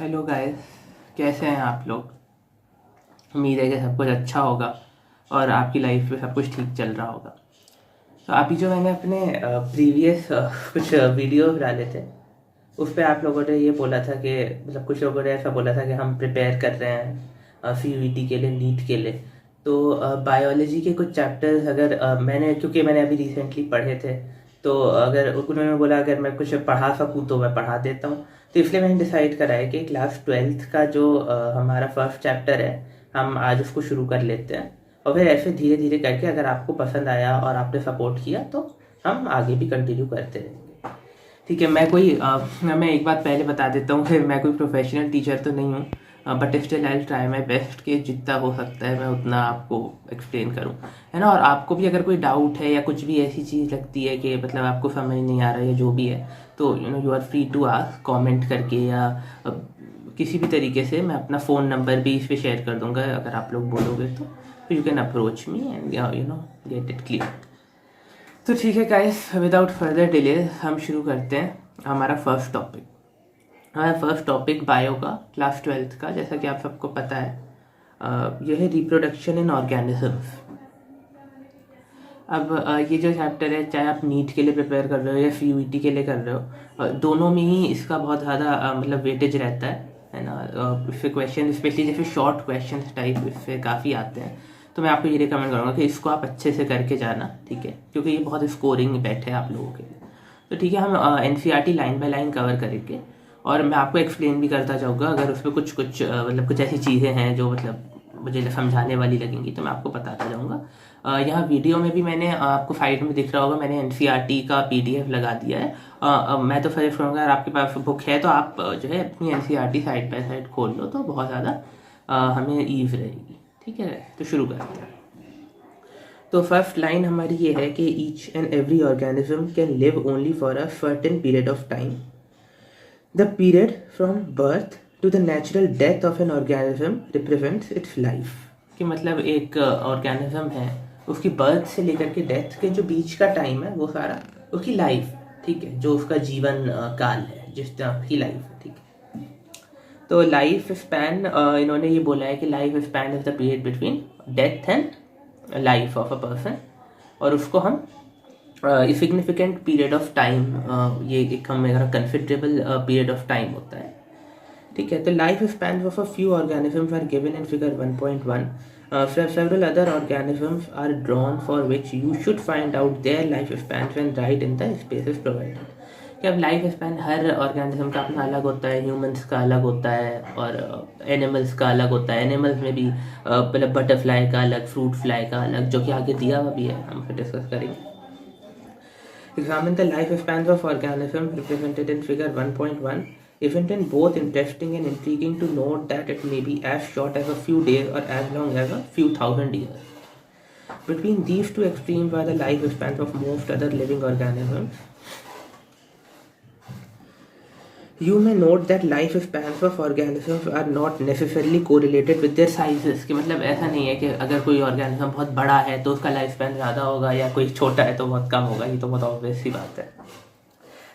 Hello guys, कैसे हैं आप लोग। उम्मीद है कि सब कुछ अच्छा होगा और आपकी लाइफ में सब कुछ ठीक चल रहा होगा। तो अभी जो मैंने अपने प्रीवियस कुछ वीडियो डाले थे उस पे आप लोगों ने ये बोला था कि मतलब कुछ लोगों ने ऐसा बोला था कि हम प्रिपेयर कर रहे हैं सीयूईटी के लिए, नीट के लिए। तो बायोलॉजी के कुछ चैप्टर्स अगर क्योंकि मैंने अभी रिसेंटली पढ़े थे, तो अगर उन्होंने बोला अगर मैं कुछ पढ़ा सकूँ तो मैं पढ़ा देता हूँ। तो इसलिए मैंने डिसाइड करा है कि क्लास 12th का जो हमारा फर्स्ट चैप्टर है हम आज उसको शुरू कर लेते हैं। और फिर ऐसे धीरे धीरे करके अगर आपको पसंद आया और आपने सपोर्ट किया तो हम आगे भी कंटिन्यू करते रहेंगे। ठीक है। मैं एक बात पहले बता देता हूँ कि मैं कोई प्रोफेशनल टीचर तो नहीं हूँ, but still I try my best कि जितना हो सकता है मैं उतना आपको एक्सप्लेन करूँ, है ना। और आपको भी अगर कोई डाउट है या कुछ भी ऐसी चीज़ लगती है कि मतलब आपको समझ नहीं आ रहा है या जो भी है, तो you are free to ask comment करके, या किसी भी तरीके से। मैं अपना फ़ोन नंबर भी इस पर शेयर कर दूँगा अगर आप लोग बोलोगे तो you can approach me and get it clear. तो ठीक है गाइस, विदाउट फर्दर डिले हम शुरू करते हैं हमारा फर्स्ट टॉपिक। हमारा फर्स्ट टॉपिक बायो का, क्लास 12th का, जैसा कि आप सबको पता है। यह है रिप्रोडक्शन इन ऑर्गेनिजम्स। अब ये जो चैप्टर है, चाहे आप नीट के लिए प्रिपेयर कर रहे हो या सीयूईटी के लिए कर रहे हो, दोनों में ही इसका बहुत ज़्यादा मतलब वेटेज रहता है ना। इससे क्वेश्चन, स्पेशली जैसे शॉर्ट क्वेश्चन टाइप इससे काफ़ी आते हैं। तो मैं आपको ये रिकमेंड करूँगा कि इसको आप अच्छे से करके जाना, ठीक है, क्योंकि ये बहुत स्कोरिंग बैठ है आप लोगों के लिए। तो ठीक है, हम NCERT line by line cover करेंगे और मैं आपको एक्सप्लेन भी करता जाऊँगा। अगर उसमें कुछ कुछ मतलब कुछ ऐसी चीज़ें हैं जो मतलब मुझे समझाने वाली लगेंगी तो मैं आपको बताता जाऊँगा। यहाँ वीडियो में भी मैंने आपको साइड में दिख रहा होगा, मैंने एनसीईआरटी का पीडीएफ लगा दिया है। मैं तो सजेस्ट करूँगा अगर आपके पास बुक है तो आप जो है अपनी एनसीईआरटी साइड बाय साइड खोल लो तो बहुत ज़्यादा हमें ईज रहेगी। ठीक है, तो शुरू करते हैं। तो फर्स्ट लाइन हमारी ये है कि each and every organism can live only for a certain period of time. The period from birth to the natural death of an organism represents its life. कि मतलब एक ऑर्गेनिज्म है, उसकी बर्थ से लेकर के डेथ के जो बीच का टाइम है वो सारा उसकी लाइफ, ठीक है, जो उसका जीवन काल है, जिस तरह की लाइफ है, ठीक है। तो लाइफ स्पैन, इन्होंने ये बोला है कि life span is the period between death and life of a person, और उसको हम सिग्निफिकेंट पीरियड ऑफ टाइम, ये एक हमारा कंसिडरेबल पीरियड ऑफ टाइम होता है, ठीक है। तो life span of a few organisms are given in figure 1.1. Several other organisms are drawn for which you should find out their life spans and write in the spaces provided. कि अब life span हर organism का अपना अलग होता है, humans का अलग होता है और एनिमल्स का अलग होता है। एनिमल्स में भी मतलब बटरफ्लाई का अलग, फ्रूट फ्लाई का अलग, जो कि आगे दिया हुआ भी है, हम फिर डिस्कस करेंगे। Examine the lifespans of organisms represented in figure 1.1. Isn't it both interesting and intriguing to note that it may be as short as a few days or as long as a few thousand years? Between these two extremes are the lifespans of most other living organisms. You may note that lifespans of organisms are not necessarily correlated with their sizes। कि मतलब ऐसा नहीं है कि अगर कोई organism बहुत बड़ा है तो उसका लाइफ स्पैन ज़्यादा होगा या कोई छोटा है तो बहुत कम होगा। ये तो बहुत ऑब्वियस सी बात है।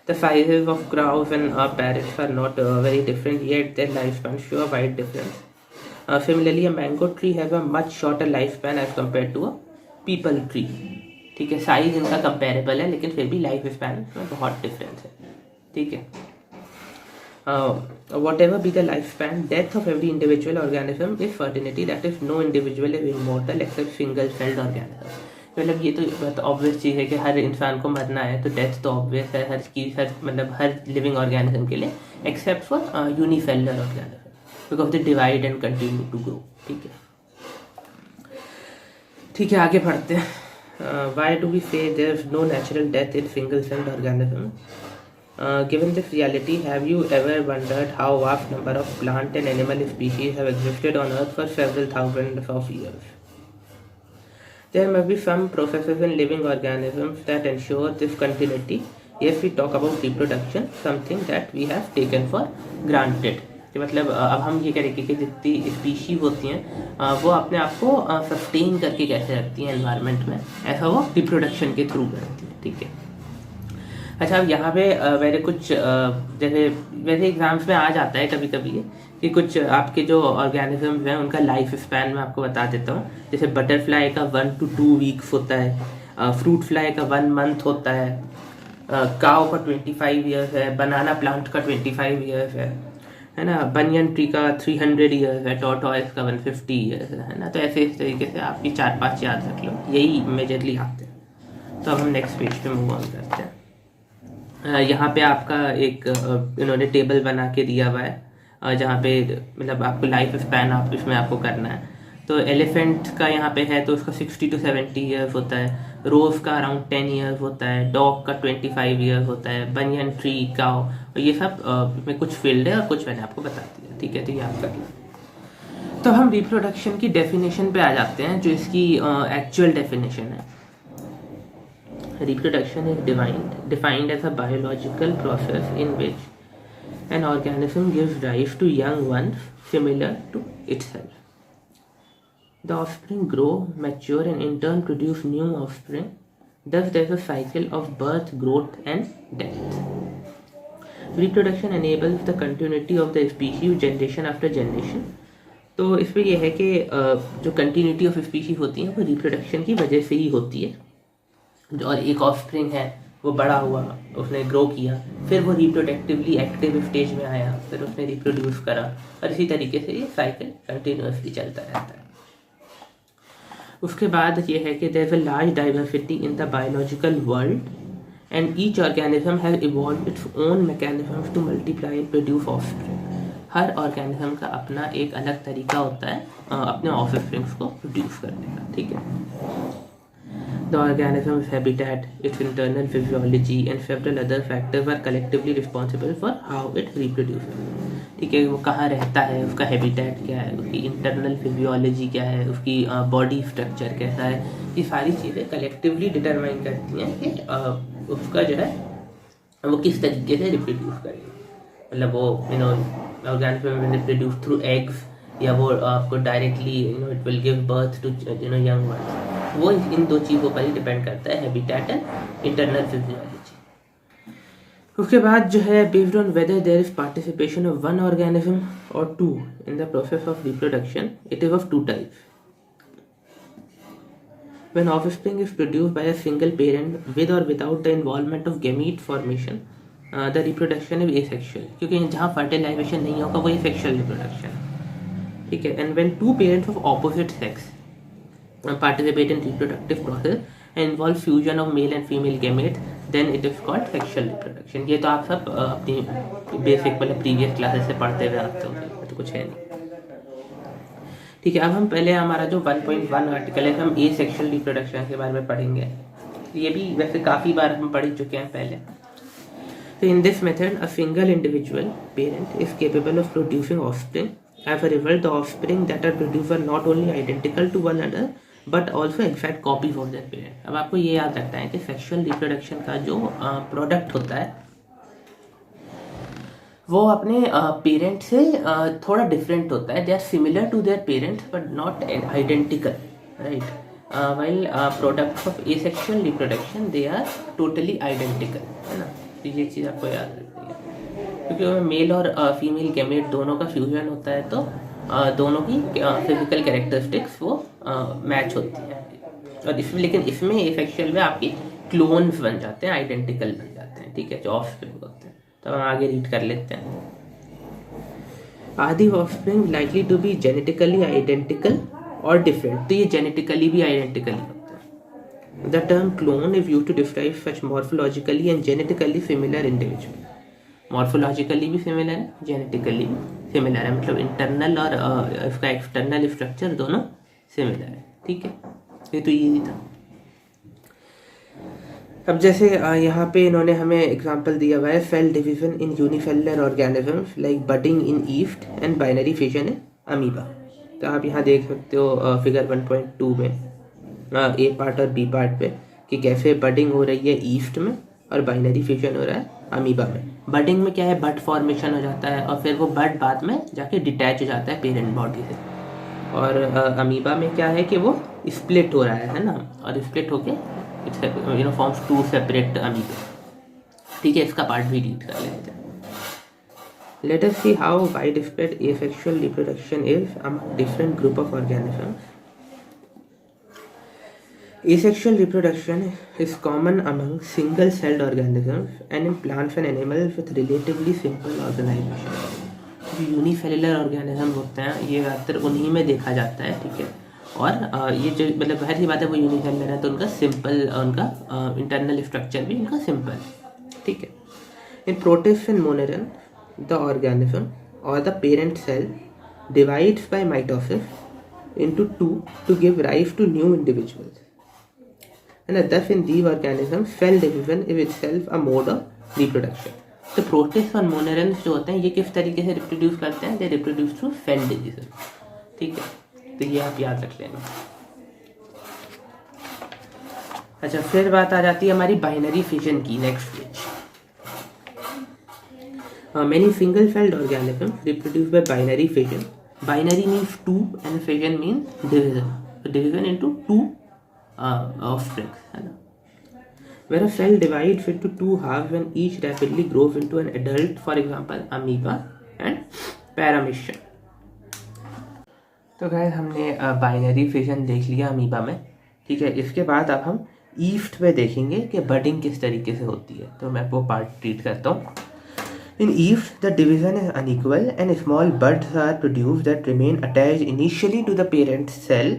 The sizes of crows and parrots are not very different, yet their lifespans show a wide difference. Similarly, a mango tree has a much shorter lifespan as compared to a peepal tree। ठीक है, size इनका comparable है लेकिन फिर भी life span में बहुत difference है, ठीक है। Whatever be the lifespan, death of every individual organism is certainty, that is, no individual is immortal except single-celled organism। मतलब ये तो बहुत ऑब्वियस चीज़ है कि हर इंसान को मरना है, तो डेथ तो ऑब्वियस है हर लिविंग ऑर्गेनिज्म के लिए, except for unicellular organism because they divide and continue to grow. ठीक है, ठीक है, आगे पढ़ते हैं। Why do we say there is no natural death in single-celled organisms? Given this reality, have you ever wondered how vast number of plant and animal species have existed on Earth for several thousands of years? There must be some processes in living organisms that ensure this continuity. Yes, we talk about reproduction, something that we have taken for granted। कि मतलब अब हम ये करेंगे कि जितनी species होती हैं वो अपने आप को सस्टेन करके कैसे रखती हैं एनवायरनमेंट में, ऐसा वो रिप्रोडक्शन के थ्रू करती हैं, ठीक है। अच्छा, अब यहाँ पे मैंने कुछ जैसे वैसे एग्जाम्स में आ जाता है कभी कभी कि कुछ आपके जो ऑर्गेनिजम्स हैं उनका लाइफ स्पैन मैं आपको बता देता हूँ। जैसे बटरफ्लाई का 1 to 2 वीक्स होता है, फ्रूट फ्लाई का 1 मंथ होता है, काव का 25 ईयर्स है, बनाना प्लांट का 25 ईयर्स है ना, बनियन ट्री का 300 ईयर्स है, टॉर्टॉइस का 150 ईयर्स है ना। तो ऐसे इस तरीके से आप ये 4-5 याद रख लो, यही मेजरली आते हैं। तो अब हम नेक्स्ट पेज पे मूव ऑन करते हैं। यहाँ पे आपका एक इन्होंने टेबल बना के दिया हुआ है जहाँ पे मतलब आपको लाइफ स्पैन आप इसमें आपको करना है। तो एलिफेंट का यहाँ पे है तो उसका 60 to 70 ईयर्स होता है, रोज का अराउंड 10 ईयर्स होता है, डॉग का 25 ईयर्स होता है, बनियन ट्री, काउ, और ये सब में कुछ फील्ड है और कुछ मैंने आपको बता दिया। ठीक है, तो ये आप कर लो। तो हम रिप्रोडक्शन की डेफिनेशन पे आ जाते हैं, जो इसकी एक्चुअल डेफिनेशन है। Reproduction is defined as a biological process in which an organism gives rise to young ones similar to itself. The offspring grow, mature, and in turn produce new offspring. Thus, there is a cycle of birth, growth, and death. Reproduction enables the continuity of the species generation after generation. तो इसमें यह है कि जो continuity of species होती है वो reproduction की वजह से ही होती है। और एक ऑफस्प्रिंग है, वो बड़ा हुआ, उसने ग्रो किया, फिर वो रिप्रोडक्टिवली एक्टिव स्टेज में आया, फिर उसने रिप्रोड्यूस करा, और इसी तरीके से ये साइकिल कंटिन्यूसली चलता रहता है। उसके बाद ये है कि there is a large diversity in the biological world and each organism has evolved its own mechanisms to multiply and produce offspring. हर ऑर्गेनिज्म का अपना एक अलग तरीका होता है अपने ऑफस्प्रिंग्स को प्रोड्यूस करने का। ठीक है, the organism's habitat, its internal physiology and several other factors are collectively responsible for how it reproduces. ठीक है, वो कहाँ रहता है, उसका हैबिटेट क्या है, उसकी इंटरनल फिजियोलॉजी क्या है, उसकी बॉडी स्ट्रक्चर कैसा है, ये सारी चीज़ें कलेक्टिवली डिटरमाइन करती हैं कि उसका जो है वो किस तरीके से रिप्रोड्यूस करेगा। मतलब वो ऑर्गेनिज्म रिप्रोड्यूस थ्रू एग्स, या वो आपको directly it will give birth to young ones. वो इन दो चीज़ों पर ही डिपेंड करता है, हैबिटेट एंड इंटरनल फिजियोलॉजी। उसके बाद जो है based on whether there is participation of one organism और two in the process of reproduction, it is of two types. When offspring is produced by a single parent with और without the involvement of gamete formation, the reproduction is asexual, क्योंकि जहाँ fertilisation नहीं होगा वो asexual reproduction है। ठीक है, and when two parents of opposite sex participate in reproductive process and involve fusion of male and female gametes, then it is called sexual reproduction. ये तो आप सब अपनी बेसिक मतलब प्रीवियस क्लासेस से पढ़ते हुए आते हो, तो कुछ है नहीं। ठीक है, अब हम पहले हमारा जो 1.1 आर्टिकल है हम ए सेक्शुअल रिप्रोडक्शन के बारे में पढ़ेंगे। ये भी वैसे काफ़ी बार हम पढ़ चुके हैं पहले। तो in this method a single individual parent is capable of producing offspring. As a result, the offspring that are produced are not only identical to one another but also exact copies of their parent. अब आपको ये याद रखना है कि sexual reproduction का जो product होता है वो अपने पेरेंट से थोड़ा डिफरेंट होता है. They are similar to their parents but not identical, right. while products of asexual reproduction they are totally identical, है ना. तो ये चीज़ आपको याद रखनी है क्योंकि मेल और फीमेल गैमेट दोनों का फ्यूजन होता है तो दोनों की फिजिकल कैरेक्टरिस्टिक्स वो मैच होती है. और इसमें लेकिन इसमें एसेक्सुअल में आपकी क्लोन्स बन जाते हैं, आइडेंटिकल बन जाते हैं, ठीक है, जो ऑफस्प्रिंग होते हैं. तो हम आगे रीड कर लेते हैं. Are the offspring likely to be genetically identical और डिफरेंट. तो ये जेनेटिकली भी आइडेंटिकली होता है. The term clone is used to describe such morphologically and genetically similar individual. Morphologically भी सिमिलर है, जेनेटिकली भी सिमिलर है, मतलब इंटरनल और इसका एक्सटर्नल स्ट्रक्चर दोनों सिमिलर है, ठीक है. ये तो ईजी था. अब जैसे यहाँ पे इन्होंने हमें एग्जांपल दिया हुआ है cell division in unicellular organisms like budding in yeast and binary fission in amoeba. तो आप यहाँ देख सकते हो फिगर 1.2 में ए पार्ट और बी पार्ट पे कि कैसे बडिंग हो रही है ईस्ट में और बाइनरी फिजन हो रहा है अमीबा में. बडिंग में क्या है, बड फॉर्मेशन हो जाता है और फिर वो बड बाद में जाके डिटैच हो जाता है पेरेंट बॉडी से. और अमीबा में क्या है कि वो स्प्लिट हो रहा है ना, और स्प्लिट होके फॉर्म्स टू सेपरेट अमीबा. ठीक है, इसका पार्ट भी रीड कर लेते हैं. Let us see how widespread asexual reproduction is among different group of organisms. Asexual reproduction is common among single-celled organisms and in plants and animals with relatively simple organization. जो unicellular organism होते हैं ये ज़्यादातर उन्हीं में देखा जाता है. ठीक है, और ये जो मतलब बाहर की बात है वो यूनिसेलुलर है तो उनका सिंपल, उनका इंटरनल स्ट्रक्चर भी उनका सिंपल. ठीक है. In protist and moneran the organism or the parent cell divides by mitosis into two to give rise to new individuals, and thus in these organisms cell division is itself a mode of reproduction. तो protist और monerans जो होते हैं ये किस तरीके से reproduce करते हैं? They reproduce through cell division. ठीक है, तो ये आप याद रख लेना. अच्छा, फिर बात आ जाती है हमारी बाइनरी फिजन की. Next page. Many single-celled organisms reproduce by binary fission. Binary means two and fission means division. So division into two offsprings. Where a cell divides into two halves when each rapidly grows into an adult, for example, amoeba and paramecium. तो guys हमने binary fission देख लिया amoeba में. ठीक है, इसके बाद अब हम ईस्ट में देखेंगे कि बडिंग किस तरीके से होती है. तो मैं वो पार्ट ट्रीट करता हूँ. In Eve, the division is unequal and small buds are produced that remain attached initially to the parent cell,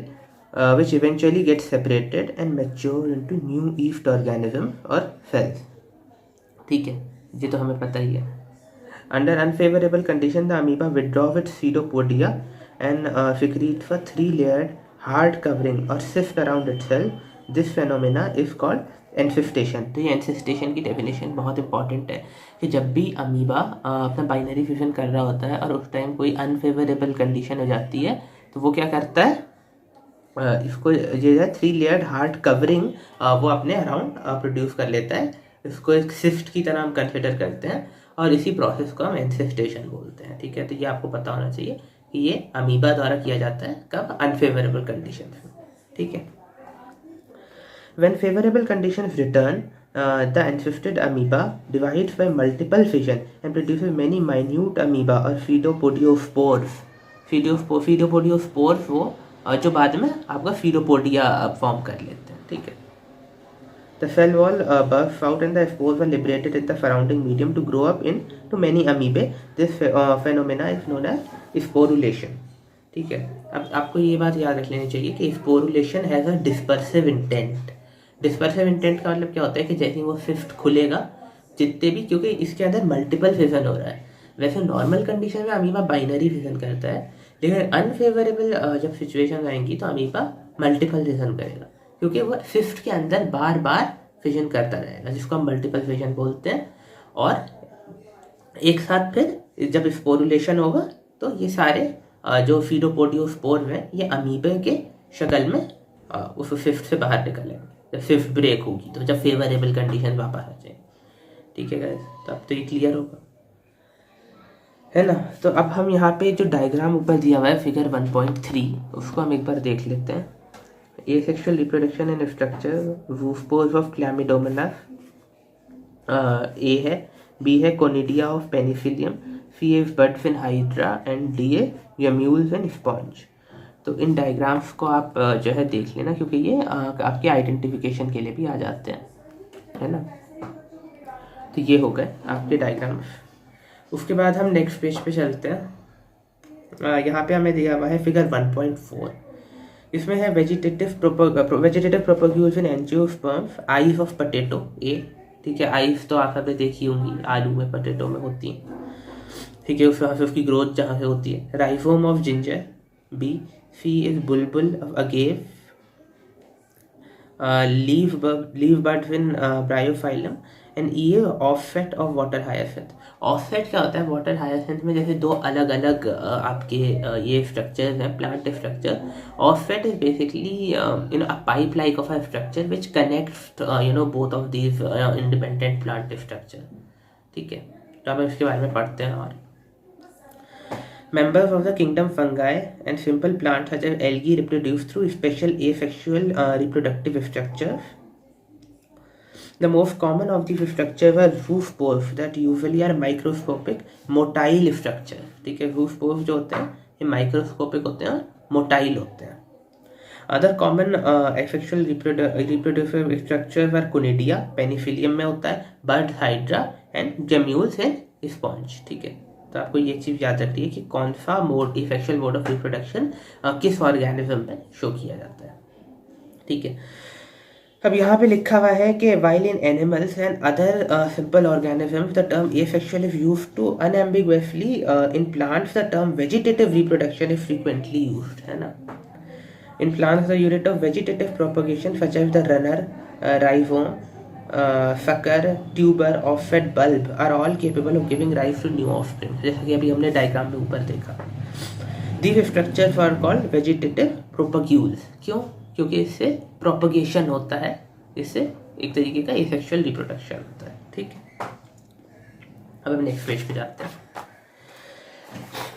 which eventually gets separated and mature into new Eve organisms or cells. ठीक है, ये तो हमें पता ही है. Under unfavorable condition, the amoeba withdraws its pseudopodia and secretes a three-layered hard covering or cyst around itself. This phenomena is called एनसिस्टेशन. तो ये एनसिस्टेशन की डेफिनेशन बहुत इंपॉर्टेंट है कि जब भी अमीबा अपना बाइनरी फ्यूजन कर रहा होता है और उस टाइम कोई अनफेवरेबल कंडीशन हो जाती है तो वो क्या करता है, इसको ये है थ्री लेयर्ड हार्ड कवरिंग वो अपने अराउंड प्रोड्यूस कर लेता है. इसको एक सिस्ट की तरह हम कंसिडर करते हैं और इसी प्रोसेस को हम एनसिस्टेशन बोलते हैं. ठीक है, तो ये आपको पता होना चाहिए कि ये अमीबा द्वारा किया जाता है कब? अनफेवरेबल कंडीशन में. ठीक है. When favorable conditions return, the encysted amoeba divides by multiple fission and produces many minute amoeba or pseudopodiospores. Pseudopodiospores वो जो बाद में आपका pseudopodia फॉर्म कर लेते हैं. ठीक है. The cell wall bursts out and the spores are liberated in the surrounding medium to grow up into many amoebae. This phenomena is known as sporulation. ठीक है. अब आपको ये बात याद रख लेनी चाहिए कि sporulation has a dispersive intent. Dispersive intent का मतलब क्या होता है कि जैसे वो सिस्ट खुलेगा जितने भी, क्योंकि इसके अंदर मल्टीपल फिजन हो रहा है. वैसे नॉर्मल कंडीशन में अमीबा बाइनरी फिजन करता है, लेकिन अनफेवरेबल जब सिचुएशन आएंगी तो अमीबा मल्टीपल फिजन करेगा क्योंकि वो सिस्ट के अंदर बार बार फिजन करता रहेगा, जिसको हम मल्टीपल फिजन बोलते हैं. और एक साथ फिर जब स्पोरुलेशन होगा तो ये सारे जो फीडोपोडियोस्पोर हैं ये अमीबे के शक्ल में उस सिस्ट से बाहर निकलेंगे जब सिफ्ट ब्रेक होगी, तो जब फेवरेबल कंडीशन वापस आ जाए. ठीक है गाइस, तो अब तो ये क्लियर होगा, है ना. तो अब हम यहाँ पे जो डायग्राम ऊपर दिया हुआ है फिगर 1.3 उसको हम एक बार देख लेते हैं. Asexual reproduction and structure zoospores of Chlamydomonas. A है, बी है conidia of Penicillium, C is buds in Hydra and D a gemmules and sponge. तो इन डायग्राम्स को आप जो है देख लेना क्योंकि ये आपके आइडेंटिफिकेशन के लिए भी आ जाते हैं, है ना. तो ये हो गए आपके डायग्राम्स. उसके बाद हम नेक्स्ट पेज पे चलते हैं. यहाँ पे हमें दिया हुआ है फिगर 1.4. इसमें है vegetative propagation in angiosperms, eyes of potato. A, ठीक है, आईज तो आप सबने देखी होंगी, आलू में पोटैटो में होती हैं. ठीक है, उसकी ग्रोथ जहाँ से होती है. Rhizome of ginger. B, C is bulbul of agave. Leaf buds in bryophyllum. And E is offset of water hyacinth. Offset क्या होता है? water hyacinth में जैसे दो अलग अलग आपके ये structures हैं, plant structure. Offset is basically a pipe like of a structure which connects both of these independent plant structure. ठीक है, तो हम इसके बारे में पढ़ते हैं. और Members of the kingdom fungi and simple plants such as algae reproduce through special asexual reproductive structures. The most common of these structures were roof posts that usually are microscopic motile structure. ठीक है, roof posts जो होते हैं ये microscopic होते हैं और motile होते हैं. Other common asexual reproductive structures were conidia, पेनिफिलियम में होता है, bird hydra and gemmules and sponge. ठीक है, तो आपको ये चीज़ याद रखनी है कि कौन सा mode effectual mode of reproduction किस ऑर्गेनिज्म में शो किया जाता है. ठीक है, अब यहाँ पे लिखा हुआ है कि while in animals and other simple organisms the term asexual is used to unambiguously, in plants the term vegetative reproduction is frequently used, है ना. In plants the unit of vegetative propagation such as the runner, rhizome, sucker, tuber, offset, bulb are all capable of giving rise to new offspring. जैसा कि अभी हमने diagram में ऊपर देखा. These structures are called vegetative propagules. क्यों? क्योंकि इससे प्रोपगेशन होता है, इससे एक तरीके का एसेक्सुअल रिप्रोडक्शन होता है. ठीक है, अब हम नेक्स्ट पेज पे जाते हैं.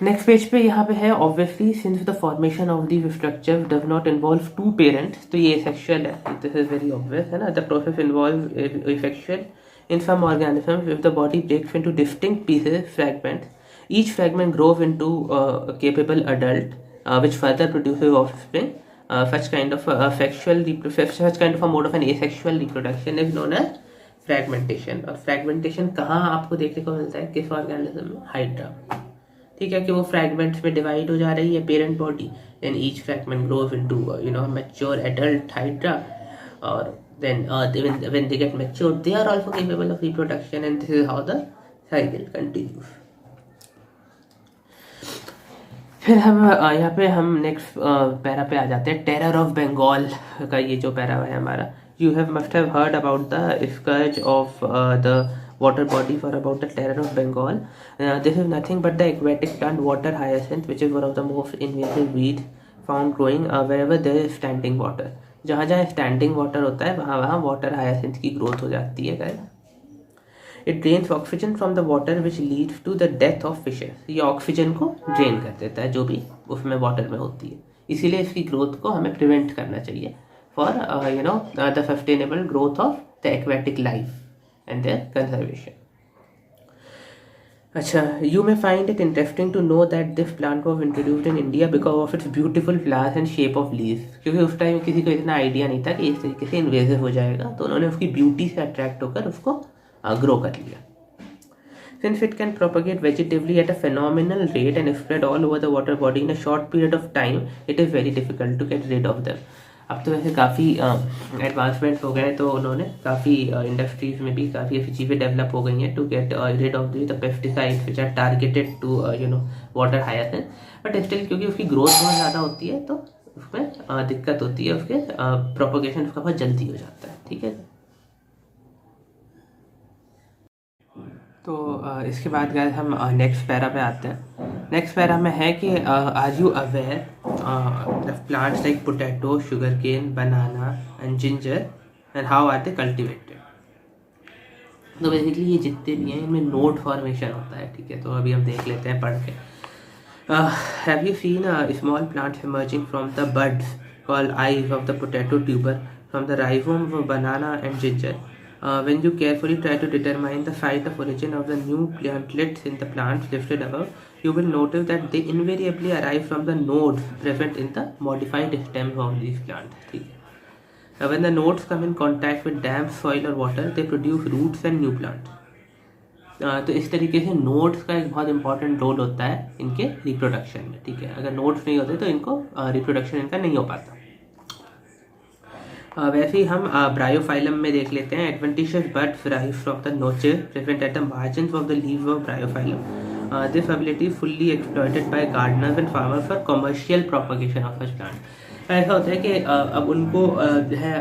नेक्स्ट पेज पे यहाँ पे है obviously since the formation of the structure does not involve two parents, तो ये एसेक्सुअल है. दिस इज वेरी ऑब्वियस, है ना. The process involve asexual in some organisms if the body breaks into distinct pieces fragments. Each fragment grows into capable adult which further produces offspring. Such kind of a mode of an asexual reproduction is known as fragmentation. और fragmentation कहाँ आपको देखने को मिलता है, किस organism में? Hydra. ठीक है, कि वो फ्रैगमेंट्स में डिवाइड हो जा रही है parent body, then each fragment grows into mature adult hydra, और then when they get matured they are also capable of reproduction, and this is how the cycle continues. फिर हम यहाँ पे हम नेक्स्ट पैरा पे आ जाते हैं. टेरर ऑफ बंगाल का ये जो पैरा है हमारा. You have must have heard about the scourge of the water body for about the terror of Bengal. This is nothing but the aquatic plant water hyacinth which is one of the most invasive weed found growing wherever there is standing water. जहाँ जहाँ standing water होता है वहाँ वहाँ water hyacinth की growth हो जाती है. Guys, it drains oxygen from the water which leads to the death of fishes. ये ऑक्सीजन को ड्रेन कर देता है जो भी उसमें वाटर में होती है, इसीलिए इसकी ग्रोथ को हमें प्रिवेंट करना चाहिए for the sustainable growth of the aquatic life and their conservation. अच्छा, you may find it interesting to know that this plant was introduced in India because of its beautiful flowers and shape of leaves. क्योंकि उस time किसी को इतना idea नहीं था कि इस तरीके से इन्वेसिव हो जाएगा, तो उन्होंने उसकी ब्यूटी से अट्रैक्ट होकर उसको ग्रो कर लिया. Since it can propagate vegetatively at a phenomenal rate and spread all over the water body in a short period of time, it is very difficult to get rid of them. अब तो वैसे काफ़ी advancement हो गए, तो उन्होंने काफ़ी industries में भी काफ़ी ऐसी चीज़ें डेवलप हो गई हैं to get rid of the pesticides which are targeted to water hyacinth. But still क्योंकि उसकी ग्रोथ बहुत ज़्यादा होती है तो उसमें दिक्कत होती है, उसके प्रोपोगेशन उसका बहुत जल्दी हो जाता है. ठीक है, तो इसके बाद गाइस हम नेक्स्ट पैरा पे आते हैं. नेक्स्ट पैरा में है कि are you aware plants like potato, sugar cane, banana and ginger and how are they cultivated. तो बेसिकली ये जितने भी हैं इनमें नोड फॉर्मेशन होता है. ठीक है, तो अभी हम देख लेते हैं पढ़ के. Have you seen small plants emerging from the buds called eyes of the potato tuber from the rhizome of banana and ginger. When you carefully try to determine the site of origin of the new plantlets in the plants listed above, you will notice that they invariably arrive from the nodes present in the modified stems of these plants. When the nodes come in contact with damp soil or water, they produce roots and new plants. तो इस तरीके से nodes का एक बहुत important role होता है इनके रिप्रोडक्शन में. ठीक है, अगर नोड्स नहीं होते तो इनको रिप्रोडक्शन इनका नहीं हो पाता. वैसे ही हम ब्रायोफाइलम में देख लेते हैं. Adventitious buds rise from the notches present at the margins of the leaves of Bryophyllum. This ability fully exploited bye Gardner's and farmers for commercial propagation of such plant. ऐसा होता है कि अब उनको जो है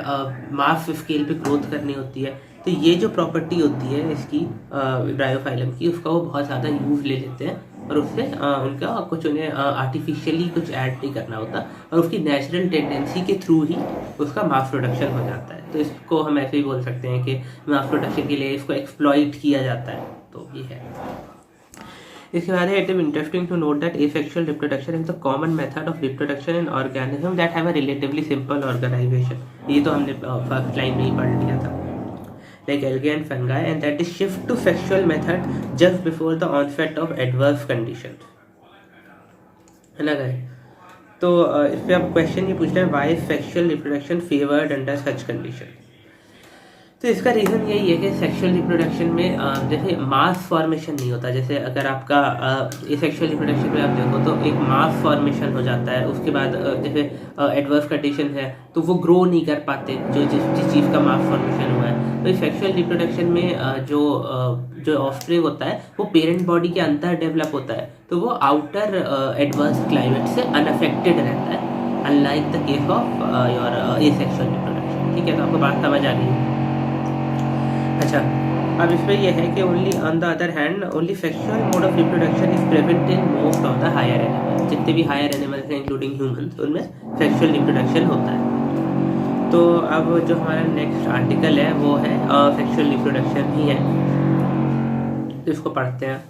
मास स्केल पे growth करनी होती है, तो ये जो प्रॉपर्टी होती है इसकी ब्रायोफाइलम की, उसका वो बहुत ज़्यादा यूज़ ले लेते हैं और उससे उनका कुछ उन्हें आर्टिफिशियली कुछ ऐड नहीं करना होता और उसकी नेचुरल टेंडेंसी के थ्रू ही उसका मास प्रोडक्शन हो जाता है. तो इसको हम ऐसे ही बोल सकते हैं कि मास प्रोडक्शन के लिए इसको एक्सप्लॉइट किया जाता है. तो ये है. इसके बाद है it is interesting to note that asexual reproduction is the common method of reproduction in organism that have a relatively simple organisation. ये तो हमने फर्स्ट लाइन में ही पढ़ लिया था. like algae and fungi, and that is shift to sexual method just before the onset of adverse conditions, है ना guys? तो इस पे आप क्वेश्चन ये पूछ रहे हैं why sexual reproduction favoured under such condition. तो इसका रीज़न यही है कि सेक्सुअल रिप्रोडक्शन में जैसे मास फॉर्मेशन नहीं होता। जैसे अगर आपका सेक्सुअल रिप्रोडक्शन में आप देखो तो एक मास फॉर्मेशन हो जाता है, उसके बाद जैसे एडवर्स कंडीशन है तो वो ग्रो नहीं कर पाते जो जिस चीज़ का मास फॉर्मेशन हुआ है। तो सेक्सुअल रिप्रोडक्शन में जो ऑफस्प्रिंग होता है वो पेरेंट बॉडी के अंदर डेवलप होता है, तो वो आउटर एडवर्स क्लाइमेट से अनअफेक्टेड रहता है, unlike the case of your asexual reproduction. ठीक है, तो आपको बात समझ आ गई। अच्छा, अब इसमें यह है कि only on the other hand only sexual mode of reproduction is present in most of the higher animals. जितने भी हायर एनिमल्स हैं इंक्लूडिंग ह्यूमंस, उनमें सेक्सुअल रिप्रोडक्शन होता है। तो अब जो हमारा नेक्स्ट आर्टिकल है वो है सेक्सुअल रिप्रोडक्शन ही है, तो इसको पढ़ते हैं।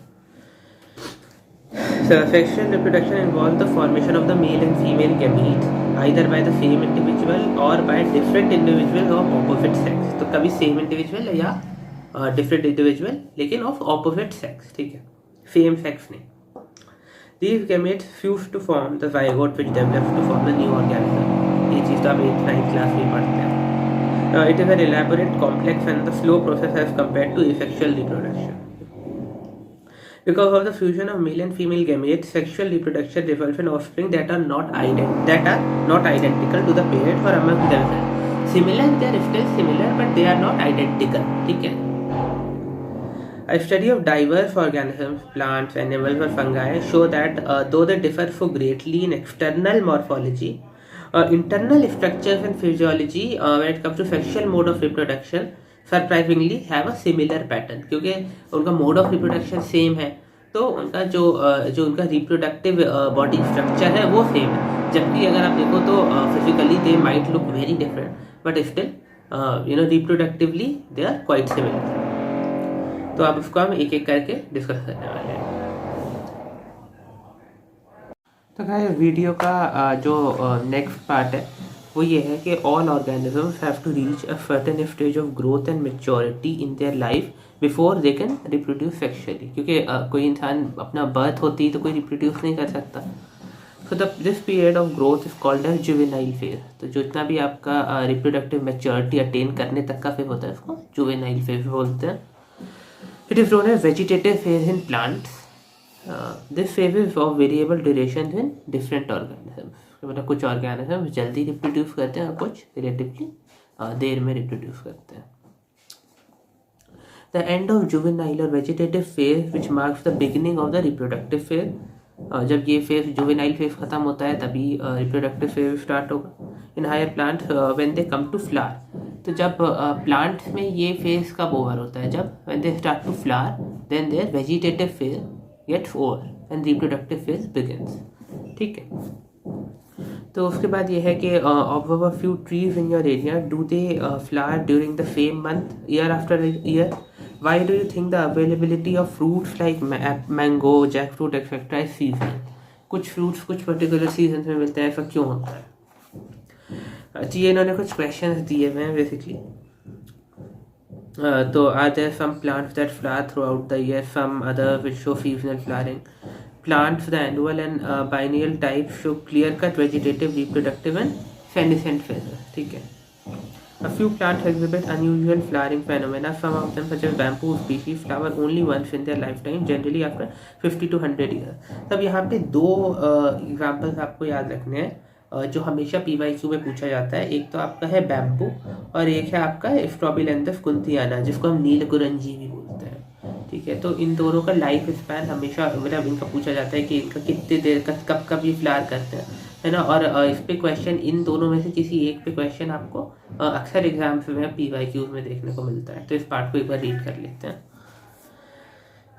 Sexual reproduction involves the formation of the male and female gametes either by the same individual or by different individuals of opposite sex। तो कभी सेम इंडिविजुअल या डिफरेंट इंडिविजुअल लेकिन ऑफ ऑपोजिट सेक्स, ठीक है, सेम सेक्स नहीं। These gametes fuse to form the zygote which develops to form the new organism। ये चीज़ तो आप 8th 9th क्लास में पढ़ते हैं। It is an elaborate, complex and the slow process as compared to asexual reproduction। Because of the fusion of male and female gametes, sexual reproduction results in offspring that are not identical to the parent or among themselves। Similar, they are still similar, but they are not identical। ठीक है। A study of diverse organisms, plants, animals, or fungi show that though they differ so greatly in external morphology, internal structures and physiology, when it comes to sexual mode of reproduction, surprisingly have a similar pattern. क्योंकि उनका mode of reproduction same है, तो उनका जो उनका reproductive body structure है वो same है। जबकि अगर आप देखो तो physically they might look very different, but still reproductively they are quite similar. तो अब उसको हम एक एक करके डिस्कस करने वाले हैं। तो गाइस, वीडियो का जो नेक्स्ट पार्ट है वो ये है कि all organisms have to reach a certain stage of growth and maturity in their life before they can reproduce sexually. क्योंकि कोई इंसान अपना बर्थ होती है तो कोई रिप्रोड्यूस नहीं कर सकता। So this period of growth is called as juvenile phase. तो जितना भी आपका रिप्रोडक्टिव मैच्योरिटी अटेन करने तक का फेज होता है उसको जुवेनाइल फेज बोलते हैं। It is known as vegetative phase in plants. This phase is of variable duration in different organisms. मतलब कुछ ऑर्गेनिज्म जल्दी रिप्रोड्यूस करते हैं और कुछ रिलेटिवली देर में रिप्रोड्यूस करते हैं। द एंड ऑफ जुवेनाइल और vegetative phase which marks the beginning of the reproductive phase. जब ये फेज जुवेनाइल फेज खत्म होता है तभी रिप्रोडक्टिव फेज स्टार्ट होगा। In higher plants when they come to flower. तो जब प्लांट्स में ये फेज कब ओवर होता है? जब when they start to flower then their vegetative phase gets over and reproductive phase begins. ठीक है, तो उसके बाद ये है कि observe a few trees in your area, do they flower during the same month year after year? Why do you think the availability of fruits like mango, jackfruit etcetera is seasonal? कुछ fruits कुछ particular season में मिलते हैं, ऐसा क्यों होता है? जी, इन्होंने कुछ क्वेश्चंस दिए हुए हैं बेसिकली। तो are there some plants that flower throughout the year, some other which show seasonal flowering? Plants, the annual and biennial type show clear-cut vegetative, reproductive and senescent phases. ठीक है। A few plants exhibit unusual flowering phenomena. Some of them, such as bamboo species, flower only once in their lifetime, generally after 50 to 100 years. तब यहाँ पे दो examples आपको याद रखने हैं जो हमेशा PYQ में पूछा जाता है। एक तो आपका है बैम्बू और एक है आपका स्ट्रॉबिलेंथस कुंतियाना, जिसको हम नीलकुरंजी भी बोलते हैं। ठीक है, तो इन दोनों का लाइफ स्पैन हमेशा मतलब इनका पूछा जाता है कि इनका कितने देर कब कब ये फ्लावर करते हैं, है ना। और इस पे क्वेश्चन, इन दोनों में से किसी एक पे क्वेश्चन आपको अक्सर एग्जाम्स में PYQ में देखने को मिलता है। तो इस पार्ट को एक बार रीड कर लेते हैं।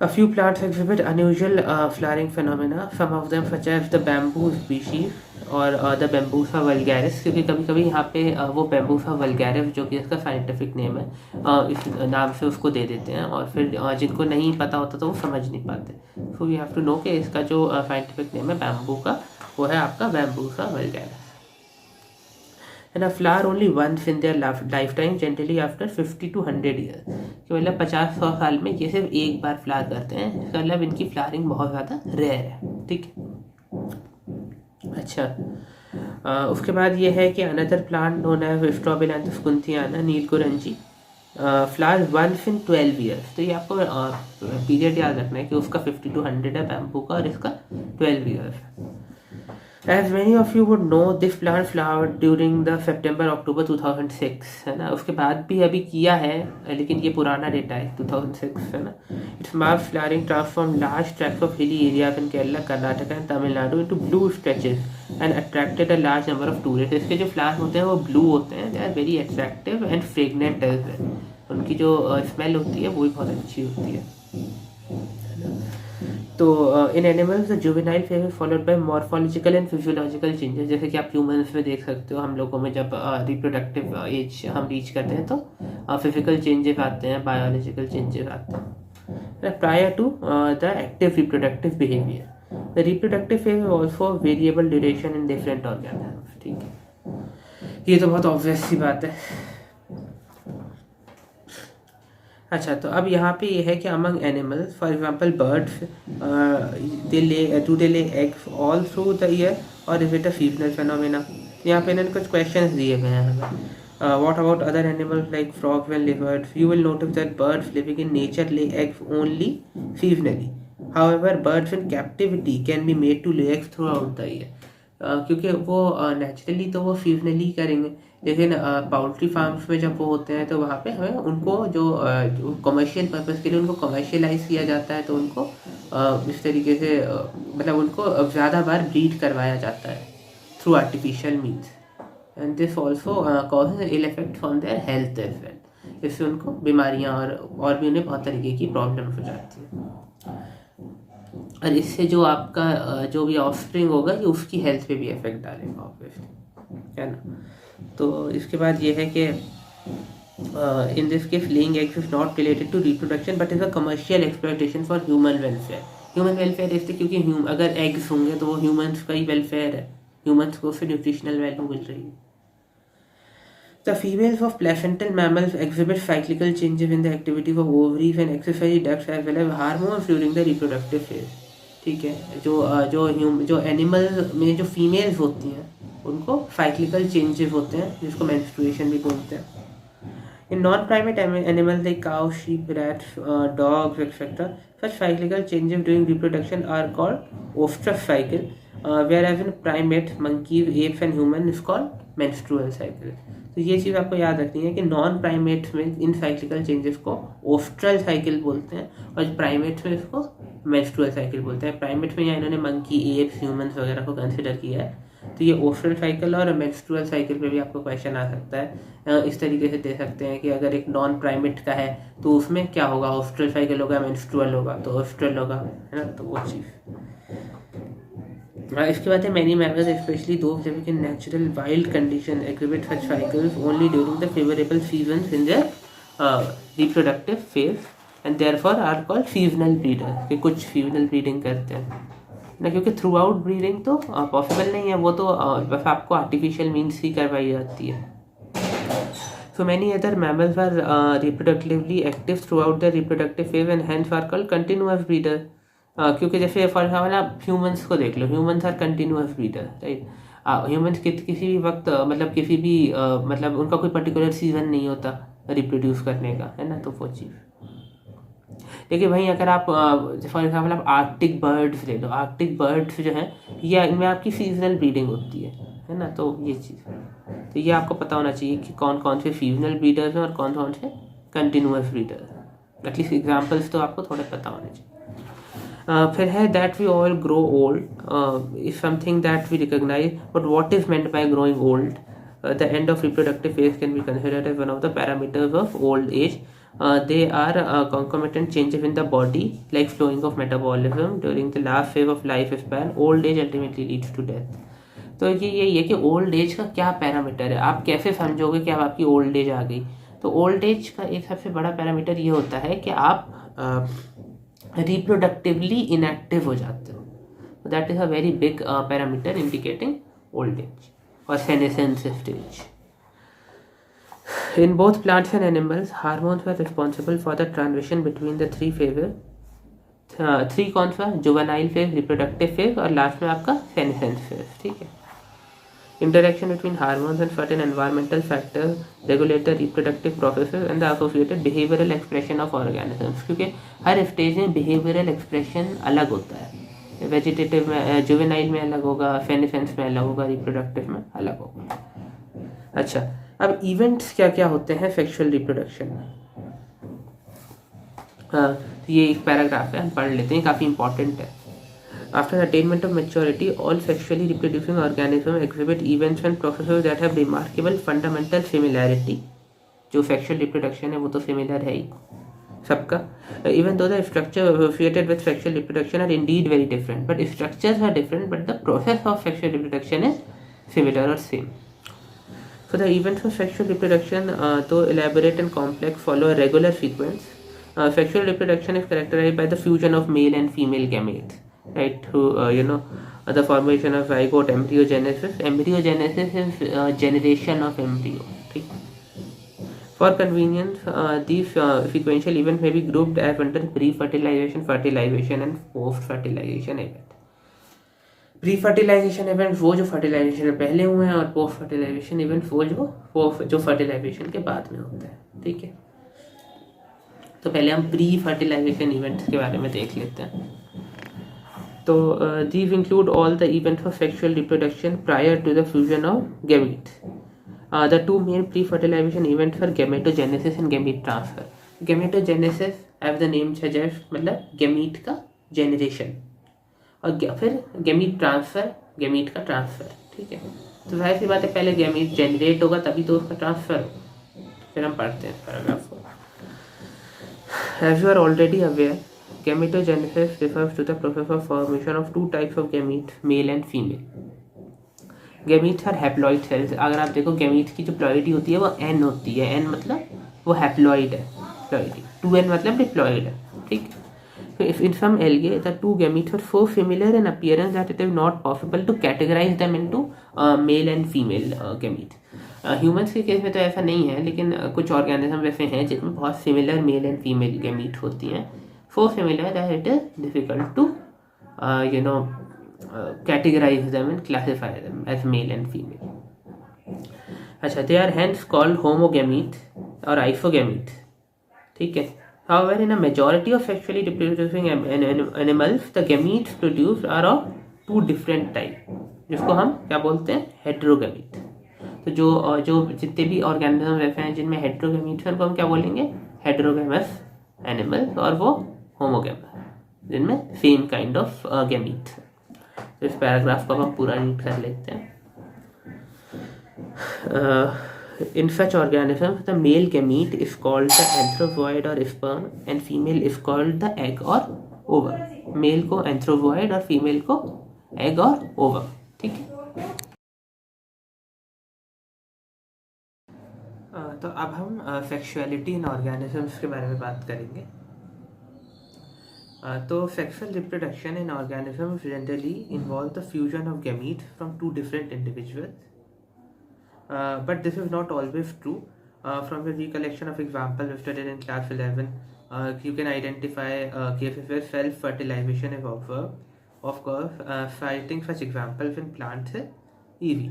A few plants exhibit unusual flowering phenomena. Some of them, such as the bamboo species और the Bambusa vulgaris, क्योंकि कभी कभी यहाँ पे वो Bambusa vulgaris जो कि इसका साइंटिफिक नेम है, इस नाम से उसको दे देते हैं और फिर जिनको नहीं पता होता तो वो समझ नहीं पाते। So we have to know कि इसका जो साइंटिफिक नेम है बैम्बू का, वो है आपका Bambusa vulgaris। है ना, flower only once in their lifetime generally after 50 to 100 year, कि मतलब 50-100 साल में ये सिर्फ एक बार फ्लावर करते हैं, इसका मतलब इनकी फ्लावरिंग बहुत ज़्यादा रेयर है, ठीक है। अच्छा, उसके बाद ये है कि another plant known as Strobilanthes kunthiana Neelakurinji flowers once in 12 years. तो ये आपको पीरियड याद रखना है कि उसका 50 to 100 है बैम्बू का, और इसका 12 ईयर्स है। As many of you would know, this plant flowered during the September-October 2006, है ना, उसके बाद भी अभी किया है, लेकिन ये पुराना डेटा है 2006, है ना। Its mass flowering transformed large tracts of hilly areas in Kerala, Karnataka and Tamil Nadu into blue stretches and attracted a large number of tourists। इसके जो फ्लावर्स होते हैं वो ब्लू होते हैं, they are very attractive and fragrant as well। उनकी जो smell होती है वो भी बहुत अच्छी होती है। तो in animals juvenile phase is followed by morphological and physiological changes, जैसे कि आप ह्यूमंस में देख सकते हो, हम लोगों में जब रिप्रोडक्टिव एज हम रीच करते हैं तो फिजिकल चेंजेस आते हैं, बायोलॉजिकल चेंजेस आते हैं prior to the active reproductive behaviour. The reproductive phase is also variable duration in different organisms, ठीक है, ये तो बहुत ऑब्वियस सी बात है। अच्छा, तो अब यहाँ पे ये है कि among animals for example birds they lay eggs all through the year और is it a seasonal phenomena. यहाँ पे इन्होंने कुछ क्वेश्चंस दिए गए हैं हमें। What about other animals like frogs and lizards, you will notice that birds living in nature lay eggs only seasonally, however birds in captivity can be made to lay eggs throughout the year. क्योंकि वो naturally तो वो seasonally करेंगे, लेकिन पाउल्ट्री farms में जब वो होते हैं तो वहाँ पे हमें उनको जो कमर्शियल पर्पस के लिए उनको कमर्शियलाइज किया जाता है, तो उनको इस तरीके से मतलब उनको ज़्यादा बार ब्रीड करवाया जाता है through artificial means, and this also causes ill effect on their health as well. इससे उनको बीमारियाँ और भी उन्हें बहुत तरीके की प्रॉब्लम्स हो जाती हैं, और इससे जो आपका जो भी ऑफस्प्रिंग होगा ये उसकी हेल्थ पे भी इफेक्ट डालेगा ऑब्वियसली, है ना। तो इसके बाद ये है कि in this case laying eggs is not related to reproduction but is a commercial exploitation for human welfare. Human welfare इसलिए क्योंकि अगर एग्स होंगे तो वो ह्यूमंस का ही वेलफेयर है, ह्यूमंस को उससे न्यूट्रिशनल वैल्यू मिल रही है। The females of placental mammals exhibit cyclical changes in the activity of ovaries and accessory ducts as well as hormones during the reproductive phase, ठीक है। जो एनिमल में जो फीमेल्स होती हैं उनको साइक्लिकल चेंजेस होते हैं, जिसको मेंस्ट्रुएशन भी बोलते हैं। In non-primate animals like cows, sheep, rats, dogs, etc., such cyclical changes during reproduction are called oestrus cycle, whereas in primates, monkeys, apes and humans is called menstrual cycle। तो ये चीज़ आपको याद रखनी है कि नॉन प्राइमेट्स में इन cyclical changes को ओस्ट्रल cycle बोलते हैं, और प्राइमेट्स में इसको मेंस्ट्रुअल साइकिल बोलते हैं। प्राइमेट्स में यहाँ इन्होंने मंकी, एप्स, ह्यूमंस वगैरह को कंसिडर किया है, तो ये ओस्ट्रल साइकिल और मेंस्ट्रुअल साइकिल पे भी आपको क्वेश्चन आ सकता है। इस तरीके से दे सकते हैं कि अगर एक नॉन प्राइमेट का है तो उसमें क्या होगा, ओस्ट्रल साइकिल होगा, मेंस्ट्रुअल होगा, तो ओस्ट्रल होगा, है ना, तो वो चीज़। इसके बाद है many mammals specially those living in natural wild condition exhibit such cycles only during the favourable seasons in their reproductive phase and therefore are called seasonal breeder, कि कुछ सीजनल ब्रीडिंग करते हैं ना, क्योंकि थ्रू आउट ब्रीडिंग तो possible नहीं है, वो तो बस आपको आर्टिफिशियल मीन्स ही करवाई जाती है। So many other mammals are reproductively active throughout their reproductive phase and hence are called continuous breeder। क्योंकि जैसे फॉर एग्जाम्पल आप ह्यूमंस को देख लो, humans are continuous breeder, right. Humans किसी भी वक्त मतलब किसी भी मतलब उनका कोई पर्टिकुलर सीजन नहीं होता रिप्रोड्यूस करने का, है ना, तो वो चीज़। लेकिन वहीं अगर आप फॉर एग्जाम्पल आप आर्कटिक बर्ड्स ले लो, आर्कटिक बर्ड्स जो हैं ये इनमें आपकी सीजनल ब्रीडिंग होती है ना, तो ये चीज़, तो ये आपको पता होना चाहिए कि कौन कौन से सीजनल ब्रीडर्स हैं और कौन कौन से कंटिन्यूअस ब्रीडर्स हैं। एटलीस्ट एग्जाम्पल्स तो आपको थोड़े पता होने चाहिए। फिर है that we all grow old is something that we recognise, but what is meant by growing old? The end of reproductive phase can be considered as one of the parameters of old age. They are concomitant changes in the body like slowing of metabolism during the last phase of lifespan. Old age ultimately leads to death। तो ये यही है कि old age का क्या parameter है, आप कैसे समझोगे कि अब आपकी ओल्ड एज आ गई। तो ओल्ड एज का एक सबसे बड़ा पैरामीटर ये होता है कि आप रिप्रोडक्टिवली इनएक्टिव हो जाते हो। That is a very big parameter indicating old age और senescence stage. In both plants and animals, hormones were responsible for the transition between the three phases. Three कौन सा? जुवेनाइल फेज, रिप्रोडक्टिव फेज और last में आपका senescence phase. ठीक है. Interaction between hormones and certain environmental factors regulate the reproductive processes and the associated behavioral expression of organisms. क्योंकि हर stage में behavioral expression अलग होता है. वेजिटेटिव में, जुवेनाइल में अलग होगा, सेनेसेंस में अलग होगा, रिप्रोडक्टिव में अलग होगा. अच्छा, अब इवेंट्स क्या क्या होते हैं सेक्सुअल रिप्रोडक्शन में. ये एक पैराग्राफ है, हम पढ़ लेते हैं, काफ़ी इंपॉर्टेंट है. After attainment of maturity, all sexually reproducing organisms exhibit events and processes that have remarkable fundamental similarity. जो sexual reproduction है वो तो similar है ही सबका. Even though the structure associated with sexual reproduction are indeed very different, but structures are different, but the process of sexual reproduction is similar or same. So the events of sexual reproduction, though elaborate and complex, follow a regular sequence. Sexual reproduction is characterized by the fusion of male and female gametes. Right, through the formation of zygote, embryogenesis. Embryogenesis is generation of embryo. ठीक. For convenience, these sequential events may be grouped as under pre-fertilization, fertilization and post-fertilization event. Pre-fertilization event वो जो fertilization से पहले हुए हैं और post-fertilization event वो जो fertilization के बाद में होता है. ठीक है. तो पहले हम pre-fertilization events के बारे में देख लेते हैं. So these include all the events of sexual reproduction prior to the fusion of gametes. The two main pre-fertilization events are gametogenesis and gamete transfer. Gametogenesis, as the name suggests, मतलब gamete का generation, और फिर gamete transfer, gamete का transfer. ठीक है. तो जाहिर सी बात है, पहले gamete generate होगा तभी तो उसका transfer होगा. फिर हम पढ़ते हैं पैराग्राफ को. As you are already aware, gametogenesis refers to the process of formation of two types of gametes, male and female. Gametes are haploid cells. अगर आप देखो gametes की जो ploidy होती है वो n होती है. n मतलब वो haploid है, ploidy. 2n मतलब diploid है. ठीक. So if in some algae the two gametes are so similar in appearance that it is not possible to categorize them into male and female gametes. Humans के case में तो ऐसा नहीं है, लेकिन कुछ ऑर्गेनिज्म ऐसे हैं जिनमें बहुत similar mail and female gamete होती हैं. So similar that it is difficult to categorize them and classify them as male and female. अच्छा, they are hence called homogametes or isogametes. ठीक है. However, in a majority of sexually reproducing animals, the gametes produced are of two different types, जिसको हम क्या बोलते हैं? हेट्रोगैमीट. तो जो जितने भी ऑर्गेनिज्म ऐसे हैं जिनमें हेट्रोगैमीट्स हैं उनको हम क्या बोलेंगे? हेट्रोगैमस एनिमल्स. और वो होमोगैमस जिनमें सेम काइंड ऑफ गैमीट. तो इस पैराग्राफ को हम पूरा रीड कर लेते हैं. In such organisms, the male gamete is called the anthrozoid or sperm, and female is called the egg or ovum. Male को anthrozoid और फीमेल को egg और ovum. ठीक है. तो अब हम सेक्सुअलिटी इन ऑर्गेनिजम्स के बारे में बात करेंगे. तो sexual reproduction in organisms generally involve the fusion of gametes from two different individuals, but this is not always true. From the recollection of example studied in class 11, you can identify cases where self-fertilization is observed. Of course, citing such examples in plants is easy.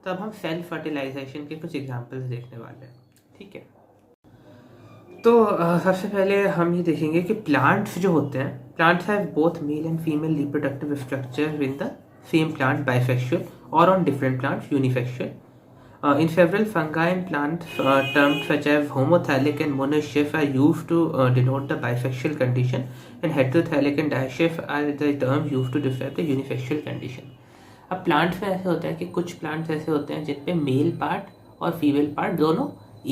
तो अब हम self fertilisation के कुछ examples देखने वाले हैं. ठीक है. तो सबसे पहले हम ये देखेंगे कि प्लांट्स जो होते हैं, plants have both male and female reproductive structure in the same plant bisexual और on different plants unisexual. In several fungi and plants, terms such as homothallic and monoecious are used to denote the bisexual condition, and heterothallic and dioecious are the terms used to describe the unisexual condition. अब plants में ऐसे होता है कि कुछ plants ऐसे होते हैं जिन पे मेल पार्ट और फीमेल पार्ट दोनों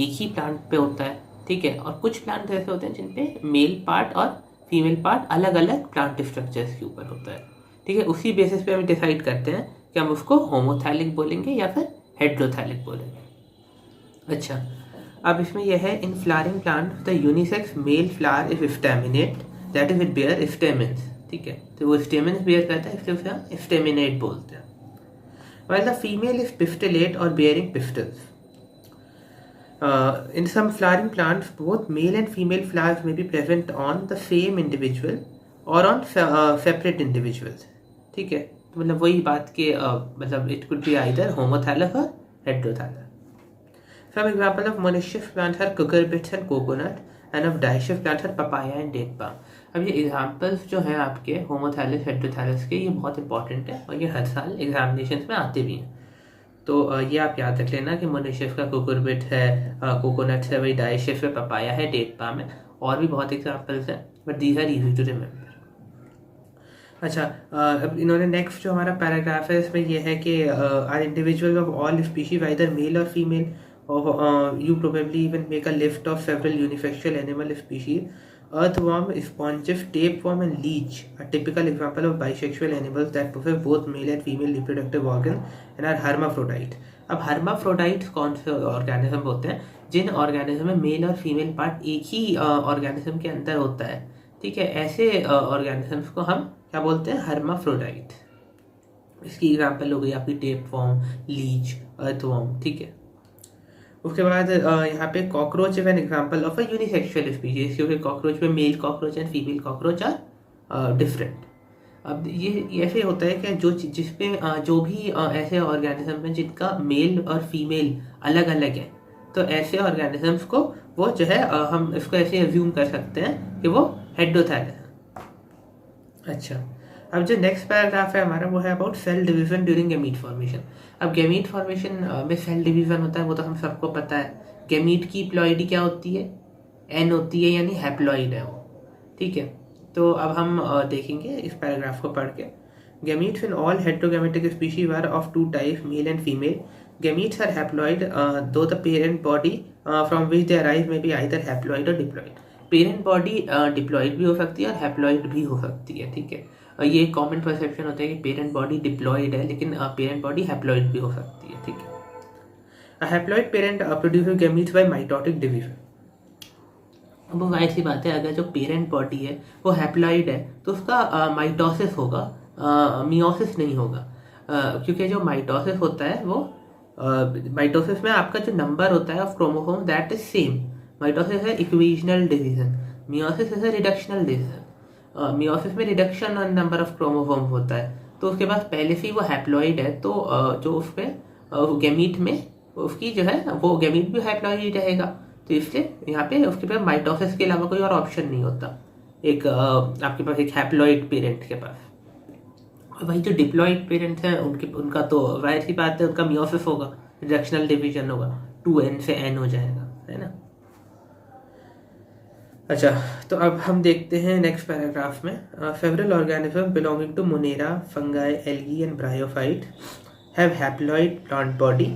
एक ही प्लांट पे होता है. ठीक है. और कुछ प्लांट्स ऐसे होते हैं जिन पे मेल पार्ट और फीमेल पार्ट अलग अलग प्लांट स्ट्रक्चर्स के ऊपर होता है. ठीक है. उसी बेसिस पे हम डिसाइड करते हैं कि हम उसको होमोथैलिक बोलेंगे या फिर हेट्रोथैलिक बोलेंगे. अच्छा, अब इसमें यह है, in flowering plant the unisex male flower is staminate, that is it bear stamens. ठीक है. तो वो स्टेमेंस बेयर करता है, इसलिए उसे हम स्टेमिनेट बोलते हैं. while the female is pistillate or bearing pistils. In some flowering plants, both male and female flowers may be present on the same individual or on separate individuals. ठीक है, तो मतलब वही बात के मतलब it could be either homothalous or heterothalous. Some examples of monoecious plants are cucurbits and coconut, and of dioecious plants are papaya and date palm. अब ये एग्जाम्पल्स जो हैं आपके होमोथैलस हेटेरोथैलस के, ये बहुत इंपॉर्टेंट है और ये हर साल एग्जामिनेशन में आते भी हैं. तो ये आप याद रख लेना कि मोनोशियस का कुकुरबिट है, कोकोनट है, वही डाइशियस में पपाया है, डेट पाम है, और भी बहुत एग्जाम्पल्स हैं, but these are easy to remember. अच्छा, अब इन्होंने नेक्स्ट जो हमारा पैराग्राफ है इसमें ये है कि are individual of all species either male और female, you probably even make a list of several unisexial animal species. Earthworm, sponges, tapeworm and leech are typical example of bisexual animals that possess both male and female reproductive organs and are hermaphrodites. अब hermaphrodites कौन से organism होते हैं? जिन organism में male और female part एक ही organism के अंदर होता है. ठीक है, ऐसे ऑर्गेनिजम्स को हम क्या बोलते हैं? हर्माफ्रोडाइट. इसकी एग्जांपल हो गई आपकी टेपवर्म, लीच, अर्थवर्म. ठीक है, उसके बाद यहाँ पे cockroach is an example of a unisexual species, क्योंकि कॉकरोच में male cockroach and female cockroach are different. अब ये ऐसे होता है कि जिसपे जो भी ऐसे ऑर्गेनिज्म हैं जिनका मेल और फीमेल अलग अलग है, तो ऐसे ऑर्गेनिजम्स को वो जो है हम इसको ऐसे एज्यूम कर सकते हैं कि वो हेटेरोथैलस है. अच्छा, अब जो नेक्स्ट पैराग्राफ है हमारा वो है about cell division during gamete formation. अब गैमीट फॉर्मेशन में सेल डिवीजन होता है, वो तो हम सबको पता है. गैमीट की प्लॉइडी क्या होती है? एन होती है, यानी हैप्लॉइड है वो. ठीक है, तो अब हम देखेंगे इस पैराग्राफ को पढ़ के. Gametes in all heterogametic species are of two types, male and female. Gametes are haploid though the parent body from which they arise may be either haploid और डिप्लॉइड. पेरेंट बॉडी डिप्लॉइड भी हो सकती है और haploid भी हो सकती है. ठीक है, ये कॉमन परसेप्शन होता है कि पेरेंट बॉडी डिप्लॉइड है, लेकिन पेरेंट बॉडी हैप्लॉइड भी हो सकती है. ठीक है, haploid parent produces gametes by mitotic division. अब वो ऐसी बात है, अगर जो पेरेंट बॉडी है वो हैप्लॉइड है तो उसका माइटोसिस होगा, मियोसिस नहीं होगा. क्योंकि जो माइटोसिस होता है वो माइटोसिस में आपका जो नंबर होता है of chromosome that is same. Mitosis है equational division, meiosis is reductional division. Meiosis में reduction on number of chromosome होता है, तो उसके पास पहले से ही वो हैप्लॉइड है, तो जो उस पर गैमीट में उसकी जो है वो गैमीट भी हैप्लॉइड रहेगा. तो इसलिए यहाँ पे उसके पास माइटोसिस के अलावा कोई और ऑप्शन नहीं होता एक आपके पास एक हैप्लॉइड पेरेंट के पास. और भाई जो डिप्लॉइड पेरेंट्स हैं उनका तो वैसी बात है, उनका मियोसिस होगा, रिडक्शनल डिवीजन होगा, 2n से n हो जाएगा, है ना. अच्छा, तो अब हम देखते हैं नेक्स्ट पैराग्राफ में. Several organism belonging to Monera, fungi, algae and bryophyte have haploid plant body,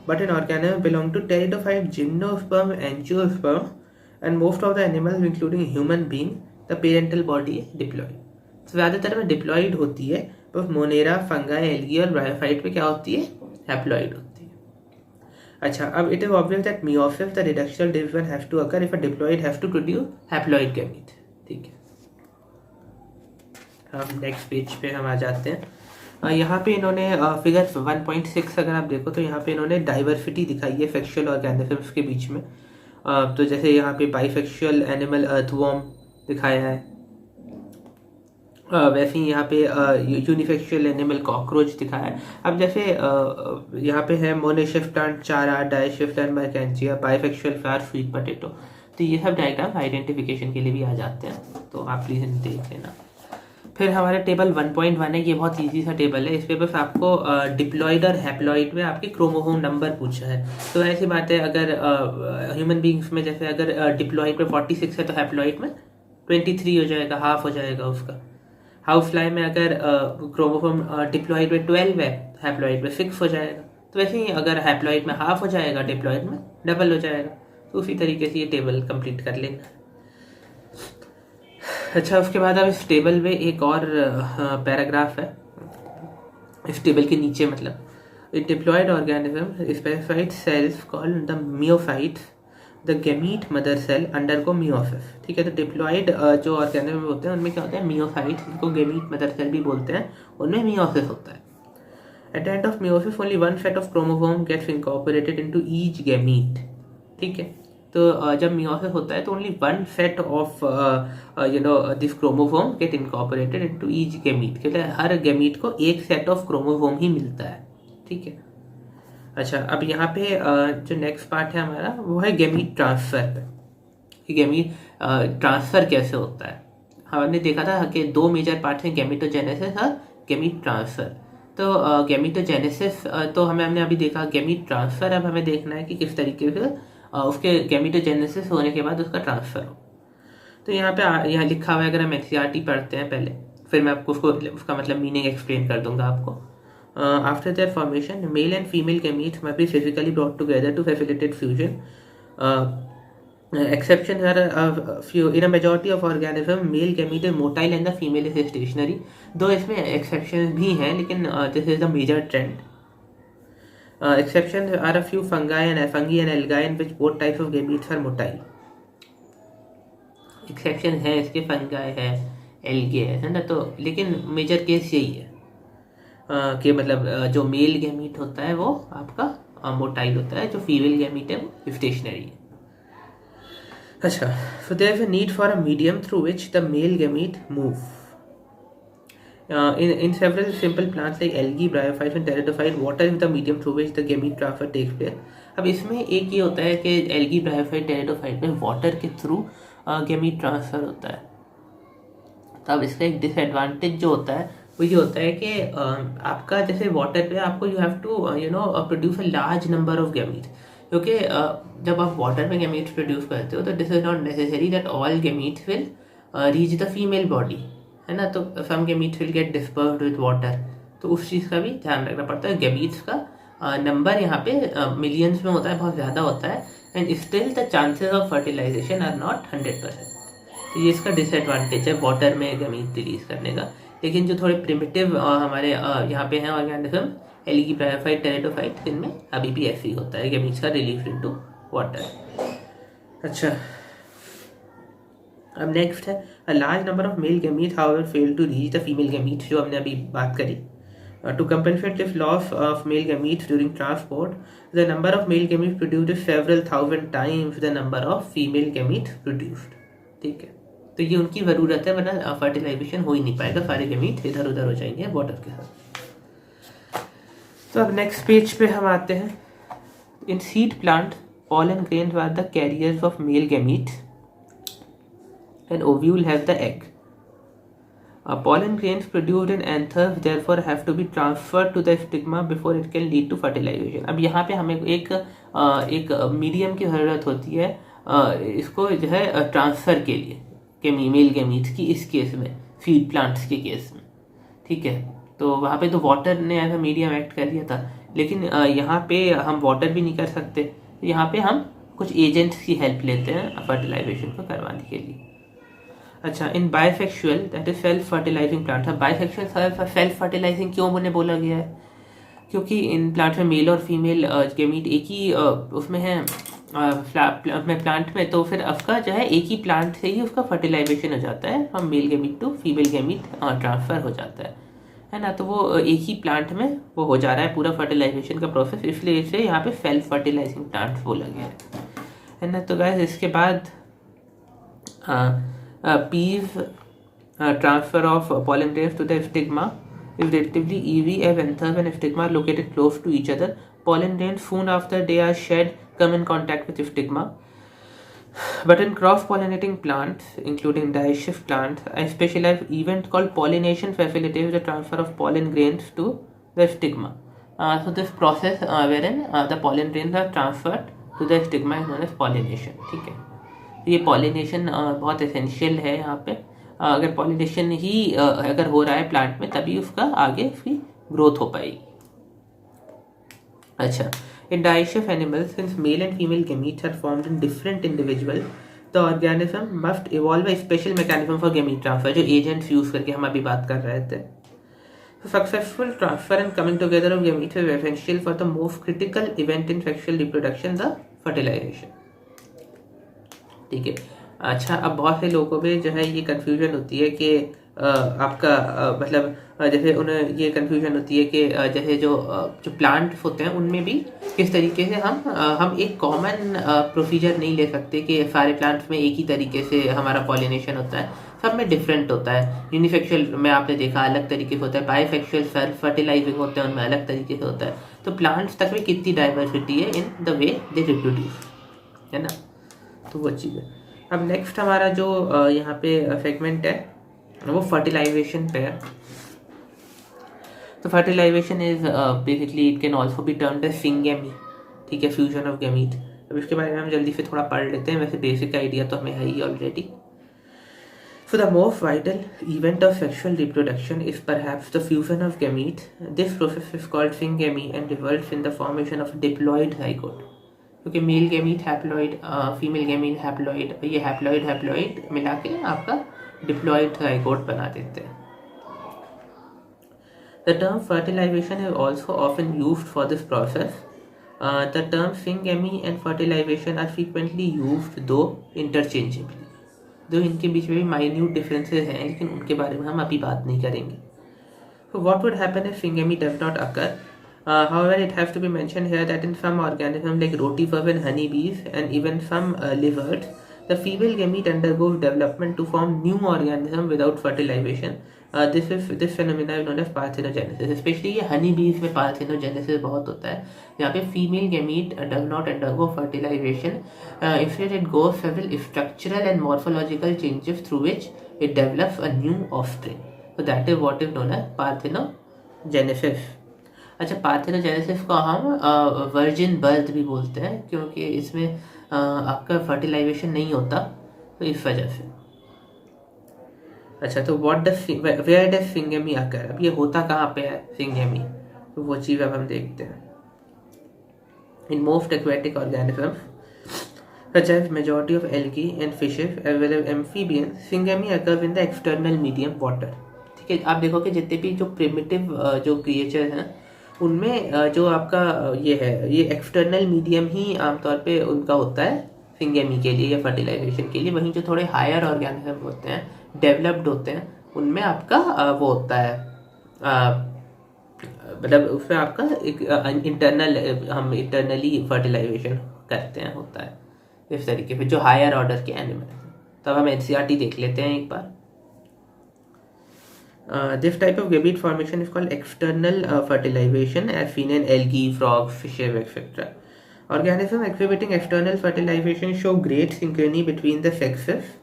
but an organism belong to pteridophyte, gymnosperm, angiosperm and most of the animals including human being the parental body is diploid. ज़्यादातर में diploid होती है, पर Monera, fungi, algae और bryophyte में क्या होती है? हैप्लॉइड होती है. अच्छा, अब it is obvious that meiosis the reductional division has to occur if a diploid has to produce haploid gamete. ठीक है, अब नेक्स्ट पेज पे हम आ जाते हैं. यहाँ पे इन्होंने फिगर 1.6 अगर आप देखो तो यहाँ पे इन्होंने डाइवर्सिटी दिखाई है सेक्सुअल ऑर्गेनिजम्स के बीच में. तो जैसे यहाँ पे बाइसेक्सुअल एनिमल अर्थवर्म दिखाया है, वैसे ही यहाँ पे यूनिसेक्सुअल एनिमल कॉकरोच दिखाया है. अब जैसे यहाँ पे है monoecious plant Chara, dioecious plant Marchantia, bisexual flower, sweet potato. तो ये सब डायग्राम आइडेंटिफिकेशन के लिए भी आ जाते हैं, तो आप प्लीज़ इन्हें देख लेना. फिर हमारा टेबल 1.1 है, ये बहुत इजी सा टेबल है. इस पे बस आपको डिप्लॉइड और हैप्लॉइड में आपके क्रोमोसोम नंबर पूछा है. तो ऐसी बात है, अगर ह्यूमन बींग्स में जैसे अगर डिप्लॉइड में 46 है तो हैप्लॉइड में 23 हो जाएगा, हाफ हो जाएगा उसका. हाउस फ्लाई में अगर क्रोमोसोम डिप्लॉइड में 12 है, हैप्लॉइड में 6 हो जाएगा. तो वैसे ही अगर हैप्लॉइड में हाफ हो जाएगा, डिप्लॉइड में डबल हो जाएगा. तो उसी तरीके से ये टेबल कंप्लीट कर लेना. अच्छा, उसके बाद अब इस टेबल में एक और पैराग्राफ है इस टेबल के नीचे. मतलब diploid organism specified cells called the meiocytes the gamete mother cell undergo meiosis. ठीक है, तो डिप्लॉइड जो ऑर्गेनिज्म होते हैं उनमें क्या होता है? मियोसाइट्स, जिनको गैमीट मदर सेल भी बोलते हैं, उनमें मियोसिस होता है. At the end of meiosis only one set of chromosome gets incorporated into each gamete. ठीक है। तो जब मियोसिस होता है तो only one set of this chromosome get incorporated into each gamete, मतलब हर गैमीट को एक सेट ऑफ क्रोमोसोम ही मिलता है, ठीक है। अच्छा, अब यहाँ पे जो नेक्स्ट पार्ट है हमारा वो है गैमीट ट्रांसफर पे। गैमीट ट्रांसफर कैसे होता है, हमने देखा था कि दो मेजर पार्ट हैं, गैमीटोजेनेसिस और गैमीट ट्रांसफर। तो गैमीटोजेनेसिस तो हमने अभी देखा, गैमीट ट्रांसफर अब हमें देखना है कि किस तरीके से उसके गैमीटोजेनेसिस होने के बाद उसका ट्रांसफर हो। तो यहाँ पे यहाँ लिखा हुआ है, अगर हम एनसीईआरटी पढ़ते हैं पहले, फिर मैं आपको उसका मतलब मीनिंग एक्सप्लेन कर दूंगा आपको। After their formation male and female gametes must be physically brought together to facilitate fusion. Exceptions are a few. In a majority of organisms, male gamete is motile and the female is stationary. Though इसमें exceptions भी हैं, लेकिन this is the major trend. Exceptions are a few fungi and algae in which both types of gametes are motile. Exceptions है इसके, fungi है, algae है ना, तो लेकिन major case यही है कि मतलब जो मेल गैमीट होता है वो आपका मोटाइल होता है, जो फीमेल गैमीट है वो स्टेशनरी है। अच्छा, so there is a need for a medium through which the male gamete move. In several simple plants like algae, bryophytes and pteridophytes, water is the medium through which the gamete transfer takes place. अब इसमें एक ये होता है कि algae, bryophyte, pteridophyte में water के through gamete transfer होता है। तो अब इसका एक डिसएडवांटेज जो होता है वो ये होता है कि आपका जैसे वाटर पे आपको you have to produce a large number of gametes, क्योंकि जब आप वाटर में गैमीट्स प्रोड्यूस करते हो तो this is not necessary that all gametes will reach the female body, है ना। तो some gametes will get dispersed with water, तो उस चीज़ का भी ध्यान रखना पड़ता है। गैमीट्स का नंबर यहाँ पे मिलियंस में होता है, बहुत ज़्यादा होता है, and still the chances of fertilisation are not 100%। तो ये इसका डिसएडवांटेज है वाटर में गैमीट रिलीज करने का। लेकिन जो थोड़े प्रिमिटिव हमारे यहाँ पे हैं ऑर्गेनिज्म, एल्गी, ब्रायोफाइट, टेरिडोफाइट, इनमें अभी भी ऐसे ही होता है गैमीट्स का रिलीज इनटू वाटर। अच्छा, अब नेक्स्ट है a large number of male gametes however fail to reach the female gametes, जो हमने अभी बात करी। To compensate this loss of male gametes during transport, the number of male gametes produced is several thousand times the number of female gametes produced. ठीक है, तो ये उनकी ज़रूरत है, वरना फर्टिलाइजेशन हो ही नहीं पाएगा, सारे गैमीट इधर उधर हो जाएंगे वाटर के साथ। तो अब नेक्स्ट पेज पे हम आते हैं। In seed plant pollen grains are the carriers of male gametes and ovule has the egg. Pollen grains produced in anthers therefore have to be transferred to the stigma before it can lead to fertilization. अब यहाँ पे हमें एक medium की ज़रूरत होती है इसको जो है ट्रांसफ़र के लिए, कि मेल गैमीट्स की इस केस में, सीड प्लांट्स के केस में, ठीक है। तो वहाँ पे तो वाटर ने एज अ मीडियम एक्ट कर दिया था, लेकिन यहाँ पे हम वाटर भी नहीं कर सकते, यहाँ पे हम कुछ एजेंट्स की हेल्प लेते हैं फर्टिलाइजेशन को करवाने के लिए। अच्छा, in bisexual that is self fertilising plant. Bisexual self fertilising क्यों उन्हें बोला गया है, क्योंकि इन प्लांट में मेल और फीमेल गैमीट एक ही उसमें है प्लांट में, तो फिर उसका जो है एक ही प्लांट से ही उसका फर्टिलाइजेशन हो जाता है, from male gamete to female gamete transfer हो जाता है ना। तो वो एक ही प्लांट में वो हो जा रहा है पूरा फर्टिलाइजेशन का प्रोसेस, इसलिए इसे यहाँ पे सेल्फ फर्टिलाइजिंग प्लांट बोला गया है ना। तो गाइस इसके बाद peas transfer of pollen grains to the stigma is relatively easy as anthers and stigma are located close to each other. Pollen grains soon after they are shed come in contact with stigma. But in cross-pollinating plants, including dioecious plants, a specialized event called pollination facilitates the transfer of pollen grains to the stigma. So this process wherein the pollen grains are transferred to the stigma is known as pollination. ठीक है, ये pollination बहुत essential है यहाँ पे। अगर pollination ही अगर हो रहा है प्लांट में, तभी उसका आगे उसकी ग्रोथ हो पाएगी। अच्छा, in dioecious animals since male and female gametes are formed in different individual, the organism must evolve a special mechanism for gamete transfer, जो एजेंट्स यूज करके हम अभी बात कर रहे थे। Successful transfer and coming together of gametes is essential for the most critical event in sexual reproduction, the fertilisation. ठीक है, अच्छा, अब बहुत से लोगों में जो है ये कन्फ्यूजन होती है कि आपका मतलब जैसे उन्हें ये कन्फ्यूजन होती है कि जैसे जो प्लांट्स होते हैं उनमें भी किस तरीके से हम एक कॉमन प्रोसीजर नहीं ले सकते कि सारे प्लांट्स में एक ही तरीके से हमारा पॉलिनेशन होता है, सब में डिफरेंट होता है। यूनिसेक्सुअल में आपने देखा अलग तरीके से होता है, बाईसेक्सुअल सेल्फ फर्टिलाइजिंग होते हैं उनमें अलग तरीके से होता है। तो प्लांट्स तक में कितनी डाइवर्सिटी है in the way they reproduce, है ना, तो वो चीज़ है। अब नेक्स्ट हमारा जो यहाँ पे सेगमेंट है वो फर्टिलाइजेशन पे है। तो fertilisation is basically it can also be termed as syngamy, ठीक है, फ्यूजन ऑफ गैमीट। अब इसके बारे में हम जल्दी से थोड़ा पढ़ लेते हैं, वैसे बेसिक आइडिया तो हमें है ही already. So the most vital event of sexual reproduction is perhaps the fusion of gametes. This process is called syngamy and results in the formation of a diploid zygote. क्योंकि male gamete haploid, female gamete haploid, ये haploid मिला के आपका diploid zygote बना देते हैं। The term fertilization is also often used for this process. The terms syngamy and fertilization are frequently used though interchangeably. जो इनके बीच में भी माइन्यूट डिफरेंसेस हैं, लेकिन उनके बारे में हम अभी बात नहीं करेंगे। So what would happen if syngamy does not occur? However, it has to be mentioned here that in some organisms like rotifers and honeybees and even some lizards, the female gamete undergoes development to form new organism without fertilization. This phenomena is known as parthenogenesis. Especially ये honeybees में parthenogenesis बहुत होता है, यहाँ पे female gamete does not undergo fertilization. Instead, it goes several structural and morphological changes through which it develops a new offspring. So that is what is known as parthenogenesis. अच्छा, parthenogenesis को हम virgin birth भी बोलते हैं, क्योंकि इसमें आपका fertilisation नहीं होता, तो इस वजह से। अच्छा, तो वेयर डज सिंगेमी अकर? अब ये होता कहाँ पे है सिंगेमी, तो वो चीज़ अब हम देखते हैं। In most aquatic organisms such as majority of algae and fishes as well as amphibians, syngamy occurs in the external medium water. ठीक है, आप देखो कि जितने भी जो प्रिमिटिव जो क्रिएचर हैं उनमें जो आपका ये है, ये एक्सटर्नल मीडियम ही आमतौर पे उनका होता है सिंगेमी के लिए या फर्टिलाइजेशन के लिए। वहीं जो थोड़े हायर ऑर्गेनिज्म होते हैं, डेवलप्ड होते हैं, उनमें आपका वो होता है मतलब उसमें आपका एक हम इंटरनली फर्टिलाइजेशन करते हैं, होता है इस तरीके से जो हायर ऑर्डर के एनिमल। तब हम एनसीईआरटी देख लेते हैं एक बार। This type of gamete formation is called external fertilization as seen in algae, frogs, fishes, etc. Organisms exhibiting external fertilization show great synchrony between the sexes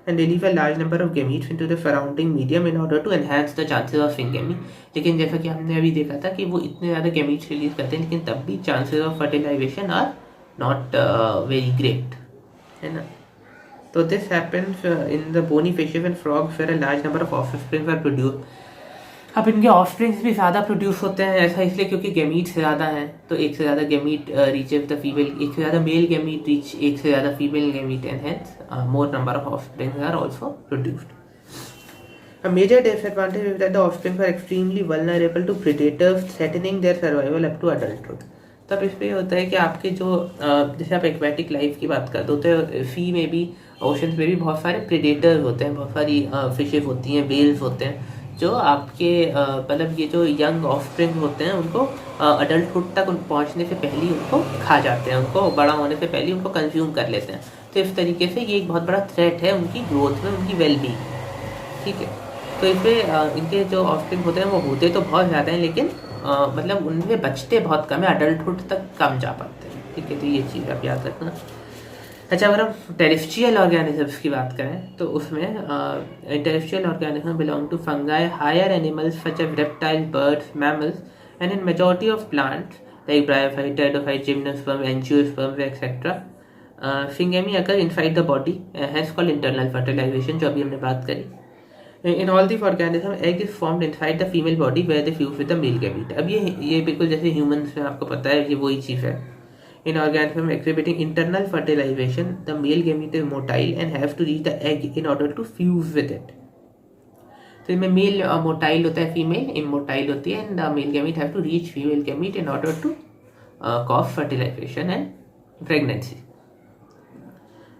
and release a large number of gametes into the surrounding medium in order to enhance the chances of syngamy. लेकिन जैसा कि हमने अभी देखा था कि वो इतने ज़्यादा gametes रिलीज करते हैं, लेकिन तब भी chances of fertilization are not very great, है ना। तो this happens in the bony fishes and frogs where a large number of offsprings are produced. अब इनके ऑफस्प्रिंग्स भी ज़्यादा प्रोड्यूस होते हैं, ऐसा इसलिए क्योंकि गैमीट्स ज़्यादा हैं, तो एक से ज़्यादा गैमीट रीचेस द फीमेल, एक से ज़्यादा मेल गैमीट रीच एक से ज़्यादा female gamete, and hence more number of offsprings are also produced. A major disadvantage is that the offspring are extremely vulnerable to predators, threatening their survival up to adulthood. तब इस पर होता है कि आपके जो जैसे आप एक्वेटिक लाइफ की बात करते होते हैं, सी में भी ओशंस में भी बहुत सारे प्रेडेटर्स होते हैं, बहुत सारी फिशेस होती हैं, वेल्स होते हैं, जो आपके मतलब ये जो यंग ऑफस्प्रिंग होते हैं उनको अडल्टहुड तक पहुंचने से पहले ही उनको खा जाते हैं, उनको बड़ा होने से पहले उनको कंज्यूम कर लेते हैं। तो इस तरीके से ये एक बहुत बड़ा थ्रेट है उनकी ग्रोथ में, उनकी वेलबींग, ठीक है। तो इस पर इनके जो ऑफस्प्रिंग होते हैं वो होते तो बहुत ज़्यादा हैं, लेकिन मतलब उनमें बचते बहुत कम है, अडल्टहुड तक कम जा पाते हैं, ठीक है। तो ये चीज़ आप याद रखना। अच्छा, अगर हम टेरेस्ट्रियल ऑर्गेनिजम्स की बात करें तो उसमें terrestrial organism belong to fungi, higher animals such as reptile, birds, mammals, and in majority of plants like bryophyte, pteridophyte, gymnosperm, angiosperm etcetera. Syngamy occur inside the body, has called internal fertilisation, जो अभी हमने बात करी. In all these organisms, egg is formed inside the female body where they fuse with the male gamete. अब ये बिल्कुल जैसे humans में आपको पता है ये वही चीज़ है. In organisms exhibiting internal fertilization, the male gamete is motile and has to reach the egg in order to fuse with it. तो इसमें मेल मोटाइल होता है, फीमेल इमोटाइल होती है, and the male gamete have to reach female gamete in order to cause fertilisation and pregnancy.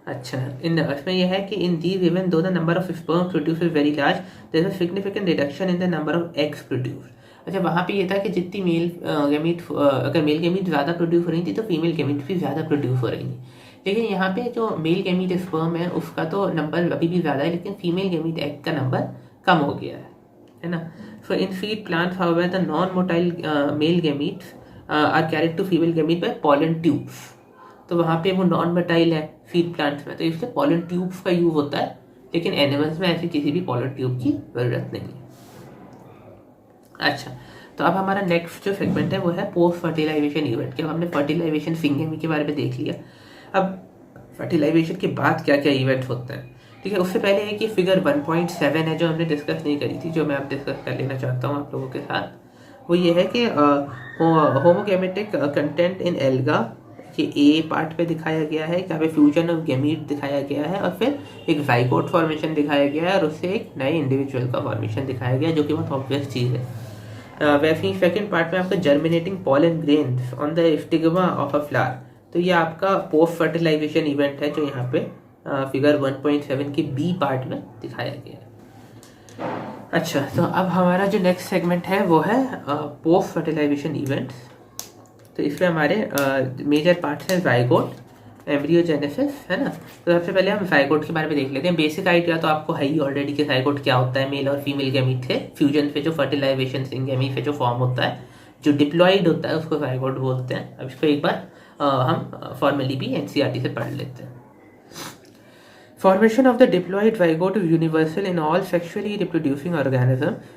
अच्छा, इसमें यह है कि in these even though the number of sperm produce is very large, there is a significant reduction in the number of eggs produce. अच्छा, वहाँ पे ये था कि जितनी मेल गेमीट, अगर मेल गेमीट ज़्यादा प्रोड्यूस हो रही थी तो फीमेल गेमीट भी ज़्यादा प्रोड्यूस हो रही थी। लेकिन यहाँ पे जो मेल गेमीट स्पर्म है उसका तो नंबर अभी भी ज़्यादा है, लेकिन फीमेल गेमीट एग का नंबर कम हो गया है ना। So in seed plants however the non motile male gametes are carried to female gamete by pollen tubes. तो वहाँ पे वो नॉन मोटाइल है फीड प्लांट्स में, तो इसलिए पॉलन ट्यूब्स का यूज होता है, लेकिन एनिमल्स में ऐसी किसी भी पॉलन ट्यूब की ज़रूरत नहीं है। अच्छा, तो अब हमारा नेक्स्ट जो सेगमेंट है वो है पोस्ट फर्टिलाइजेशन इवेंट। कि हमने फर्टिलाइजेशन सिंगेमी के बारे में देख लिया, अब फर्टिलाइजेशन के बाद क्या क्या इवेंट होते हैं। ठीक है, उससे पहले एक ये फिगर 1.7 है जो हमने डिस्कस नहीं करी थी, जो मैं अब डिस्कस कर लेना चाहता हूँ आप लोगों के साथ। वो ये है कि होमोगेमेटिक कंटेंट इन एल्गा, ये ए पार्ट पे दिखाया गया है, जहाँ पे फ्यूजन ऑफ गेमीट दिखाया गया है, और फिर एक जाइगोट फॉर्मेशन दिखाया गया है, और उससे एक नए इंडिविजुअल का फॉर्मेशन दिखाया गया, जो कि बहुत ऑब्वियस चीज़ है। वैसे ही सेकेंड पार्ट में आपका germinating pollen grains on the stigma of a flower, तो ये आपका पोस्ट फर्टिलाइजेशन इवेंट है जो यहाँ पे फिगर 1.7 की बी पार्ट में दिखाया गया है। अच्छा, तो अब हमारा जो नेक्स्ट सेगमेंट है वो है पोस्ट फर्टिलाइजेशन इवेंट्स। तो इसमें हमारे मेजर पार्ट्स हैं जाइगोट, एम्ब्रियोजेनेसिस, है ना। तो सबसे पहले हम जाइगोट के बारे में देख लेते हैं। बेसिक आइडिया तो आपको है ही ऑलरेडी कि जाइगोट क्या होता है। मेल और फीमेल गेमीट से फ्यूजन से जो फर्टिलाइजेशन सिंगेमी से जो फॉर्म होता है, जो डिप्लॉइड होता है, उसको जाइगोट बोलते हैं। अब इसको एक बार हम फॉर्मली भी एनसीईआरटी से पढ़ लेते हैं। Formation of the diploid zygote is universal in all sexually reproducing organisms.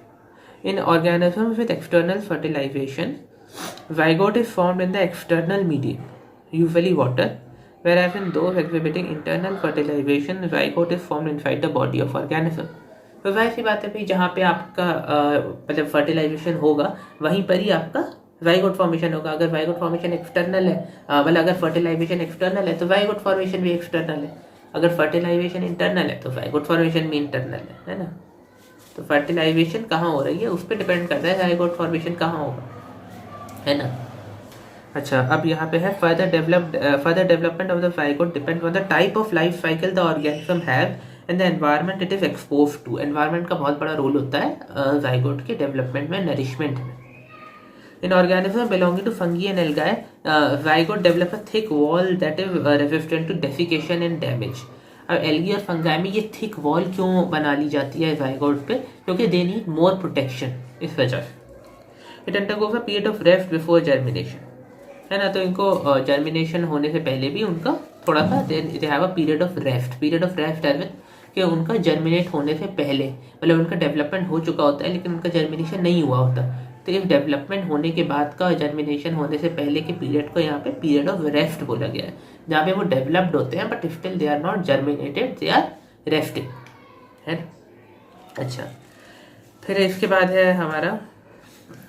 In organisms with external fertilization, zygote is formed in the external medium, usually water, whereas in those exhibiting internal fertilization, zygote is formed inside the body of organism. तो वैसी बात है भाई, जहाँ पे आपका मतलब fertilisation होगा वहीं पर ही आपका जाइगोट फॉर्मेशन होगा। अगर जाइगोट फॉर्मेशन एक्सटर्नल है, मतलब अगर फर्टिलाइजेशन एक्सटर्नल है तो जाइगोट फॉर्मेशन भी एक्सटर्नल है। अगर फर्टिलाइजेशन इंटरनल है तो जाइगोट फॉर्मेशन भी इंटरनल है ना। तो फर्टिलाइजेशन कहाँ हो रही है उस पर डिपेंड करता है जाइगोट फॉर्मेशन कहाँ होगा, है ना। अच्छा, अब यहाँ पे है further development of the zygote depends on the type of life cycle the organism have and the environment it is exposed to. Environment का बहुत बड़ा रोल होता है जाइगोट के डेवलपमेंट में, नरिशमेंट में। In organisms belonging to fungi and algae, zygote develop a thick wall that is resistant to desiccation and damage. अब algae और फंगाई में ये थिक वॉल क्यों बना ली जाती है जाइगोट पे? क्योंकि दे नीड मोर प्रोटेक्शन, इस वजह से। It undergoes a period of rest before germination, है ना। तो इनको जर्मिनेशन होने से पहले भी उनका थोड़ा सा they have a period of rest. Period of rest है कि उनका जर्मिनेट होने से पहले, मतलब उनका डेवलपमेंट हो चुका होता है लेकिन उनका जर्मिनेशन नहीं हुआ होता। तो इस डेवलपमेंट होने के बाद का जर्मिनेशन होने से पहले के पीरियड को यहाँ पे पीरियड ऑफ रेस्ट बोला गया है, जहाँ पे वो डेवलप्ड होते हैं but still they are not germinated, they are resting, है। अच्छा, फिर इसके बाद है हमारा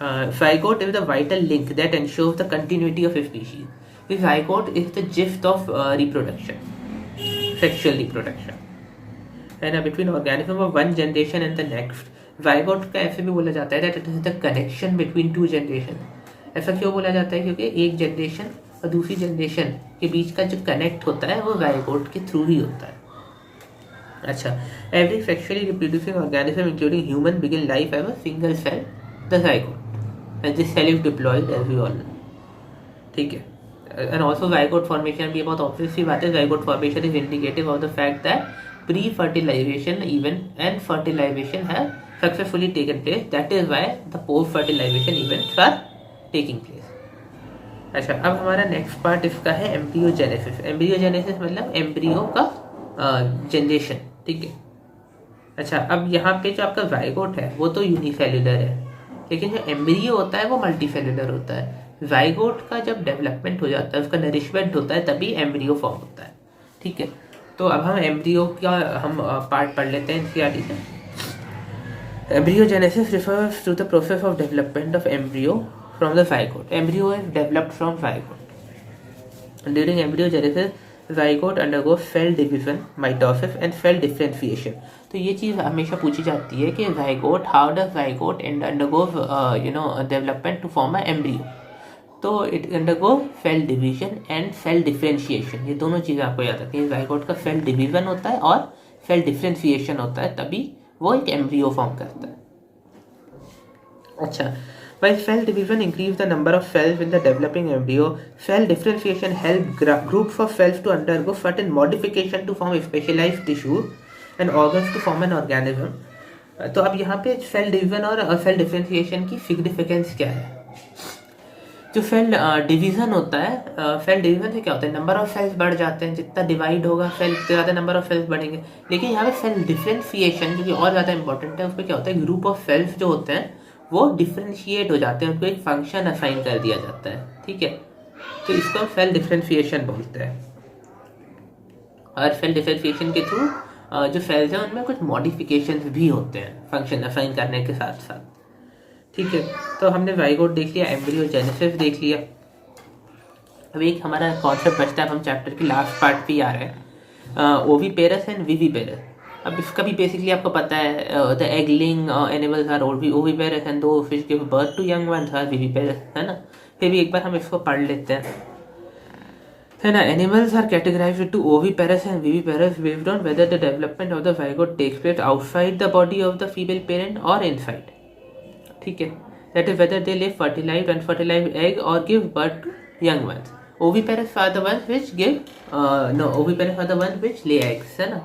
zygote is the vital link that ensures the continuity of species. Zygote is the gift of reproduction, sexual reproduction, है ना, between organism of one generation and the next. Zygote का ऐसे भी बोला जाता है that it is the connection between two generation. ऐसा क्यों बोला जाता है? क्योंकि एक जनरेशन और दूसरी जनरेशन के बीच का जो कनेक्ट होता है वो जाइगोट के थ्रू ही होता है। अच्छा, every sexually reproducing organism including human begin life as a single cell, the zygote, and this cell is diploid as we all know. ठीक है, एंड ऑल्सो जाइगोट फॉर्मेशन भी बहुत ऑब्वियस सी बात है। Zygote formation is indicative of the fact that pre-fertilization event and fertilization have successfully taken place. That is why the post-fertilization events are taking place. अच्छा, अब हमारा next part इसका है embryogenesis. Embryogenesis मतलब एम्ब्रियो का generation, ठीक है। अच्छा, अब यहाँ पे जो आपका जाइगोट है वो तो यूनिसेल्युलर है, लेकिन जो एम्ब्रियो होता है वो मल्टीसेल्युलर होता है। जाइगोट का जब डेवलपमेंट हो जाता है, उसका नरिशमेंट होता है, तभी एम्ब्रियो फॉर्म होता है, ठीक है। तो अब हम एम्ब्रियो का हम पार्ट पढ़ लेते हैं एनसीईआरटी से। Embryogenesis refers to the process of development of embryo from the zygote. Embryo is developed from zygote. During embryogenesis zygote undergoes cell division, mitosis and cell differentiation. तो ये चीज़ हमेशा पूछी जाती है कि zygote, how does zygote undergoes development to form a embryo. तो it undergo cell division and cell differentiation, ये दोनों चीज़ें आपको याद रखनी है। जाइगोट का सेल डिवीजन होता है और सेल डिफरेंशिएशन होता है, तभी वो एक एम्ब्रियो फॉर्म करता है। अच्छा, while cell division increase the number of cells in the developing embryo, cell differentiation help groups of cells to undergo certain modification to form specialized tissue and organs to form an organism. तो अब यहाँ पे cell division और cell differentiation की significance क्या है? जो cell division होता है, सेल डिवीजन से क्या होता है, नंबर ऑफ सेल्स बढ़ जाते हैं, जितना डिवाइड होगा सेल उतने ज़्यादा नंबर ऑफ सेल्स बढ़ेंगे। लेकिन यहाँ पे सेल डिफरेंशिएशन जो कि और ज़्यादा इंपॉर्टेंट है, उसमें क्या होता है, ग्रुप ऑफ सेल्स जो होते हैं वो डिफ्रेंशिएट हो जाते हैं, उनको एक फंक्शन असाइन कर दिया जाता है, ठीक है। तो इसको सेल डिफरेंशिएशन बोलते हैं। और सेल डिफरेंशिएशन के थ्रू जो सेल्स हैं उनमें कुछ मॉडिफिकेशंस भी होते हैं फंक्शन असाइन करने के साथ साथ, ठीक है। तो हमने जाइगोट देख लिया, एम्ब्रियोजेनेसिस देख लिया। अब एक हमारा कॉन्सेप्ट बचता है, हम चैप्टर की लास्ट पार्ट पे आ रहे हैं, ओविपेरस एंड विविपेरस। अब इसका भी बेसिकली आपको पता है, the egg laying animals are oviparous and those fish give birth to young ones are viviparous, है ना। फिर भी एक बार हम इसको पढ़ लेते हैं, है ना। Animals are categorised to oviparous and viviparous based on whether the development of the zygote takes place outside the body of the female parent और इनसाइड, ठीक है। That is whether they live fertilised unfertilised egg और give birth to young ones. Oviparous are the ones which give oviparous are the ones which lay eggs, है ना।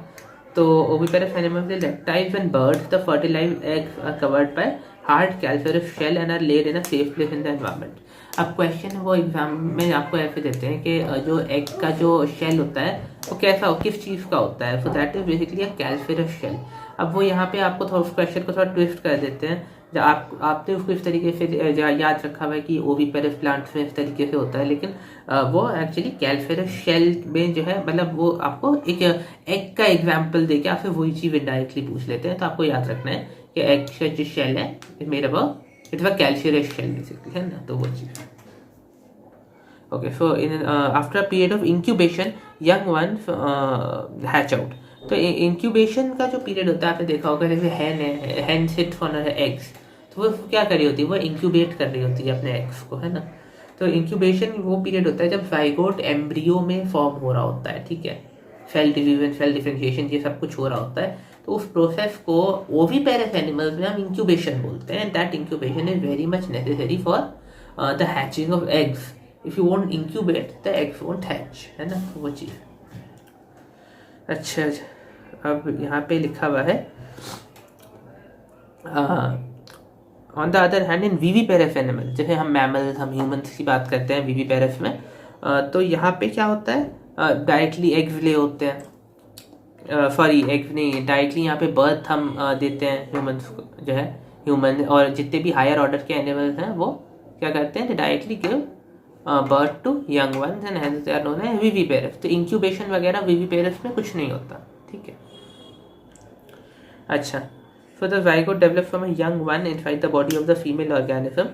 तो oviparous animals the reptiles and birds, the fertilized eggs are covered by hard calcareous shell and are laid in a safe place in the environment. अब question वो exam में आपको ऐसे देते हैं कि जो एग का जो शेल होता है वो कैसा हो, किस चीज़ का होता है, so that is basically a calcareous shell. अब वो यहाँ पे आपको थोड़ा क्वेश्चन को थोड़ा ट्विस्ट कर देते हैं, जब आपने उसको इस तरीके से याद रखा हुआ है कि ओविपेरस प्लांट्स में इस तरीके से होता है, लेकिन वो एक्चुअली कैल्शियस शेल में जो है, मतलब वो आपको एक एग का एग्जाम्पल देके आपसे वही चीज़ इनडायरेक्टली पूछ लेते हैं। तो आपको याद रखना है कि एग का जो शेल है मेरा वो it's a calcareous shell basically, है ना। तो वो चीज़ okay. So in after a period of incubation young ones hatch out. तो इंक्यूबेशन का जो पीरियड होता है, आपने देखा होगा जैसे hen sits on her eggs, तो वो क्या कर रही होती है, वो इंक्यूबेट कर रही होती है अपने एग्स को, है ना। तो इंक्यूबेशन वो पीरियड होता है जब जाइगोट एम्ब्रियो में फॉर्म हो रहा होता है, ठीक है। सेल डिवीजन, सेल डिफरेंशिएशन, ये सब कुछ हो रहा होता है। तो उस प्रोसेस को ओविपेरस एनिमल्स में हम इंक्यूबेशन बोलते हैं। That incubation is very much necessary for the hatching of eggs. If you won't incubate the eggs won't hatch, है ना, वो चीज़। अच्छा, अब यहाँ पे लिखा हुआ है on the other hand in viviparous animal, जैसे हम मैमल्स, हम ह्यूमंस की बात करते हैं विविपेरस में, तो यहाँ पे क्या होता है, डायरेक्टली एग्स ले होते हैं, सॉरी एग्स नहीं, डायरेक्टली यहाँ पे बर्थ हम देते हैं ह्यूमंस को, जो है ह्यूमन और जितने भी हायर ऑर्डर के एनिमल्स हैं वो क्या करते हैं, directly give birth to young ones and hence they are known as viviparous. तो इंक्यूबेशन वगैरह विविपेरस में कुछ नहीं होता, ठीक है। अच्छा, so the zygote develops from a young one inside the body of the female organism.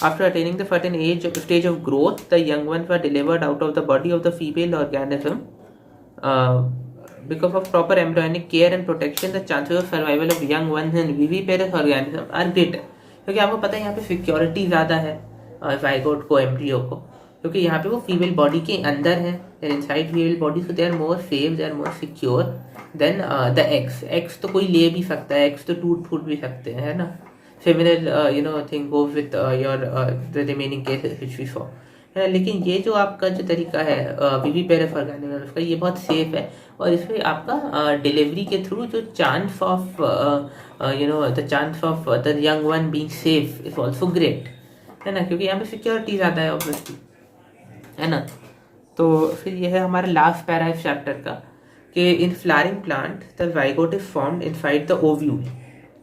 After attaining the certain stage of growth, the young ones were delivered out of the body of the female organism. Because of proper embryonic care and protection, the chances of survival of young ones in viviparous organism are greater. क्योंकि आपको पता है यहाँ पे security ज़्यादा है zygote को, embryo को, क्योंकि यहाँ पे वो फीमेल बॉडी के अंदर है, inside female body, so they are more safe, they are more secure than the eggs. Eggs तो कोई ले भी सकता है, एग्स तो टूट फूट भी सकते हैं, है ना। Similar you know thing goes with your the remaining cases which we saw, है ना। लेकिन ये जो आपका जो तरीका है विविपेरस ऑर्गेनिज्म का, ये बहुत सेफ है और इसमें आपका डिलीवरी के थ्रू जो chance of you know the chance of the young one being safe is also great, है ना, क्योंकि यहाँ पे सिक्योरिटी ज़्यादा है ऑब्वियसली, है ना। तो फिर ये है हमारा लास्ट पैरा इस चैप्टर का कि in flowering plant the zygote is formed inside the ovule,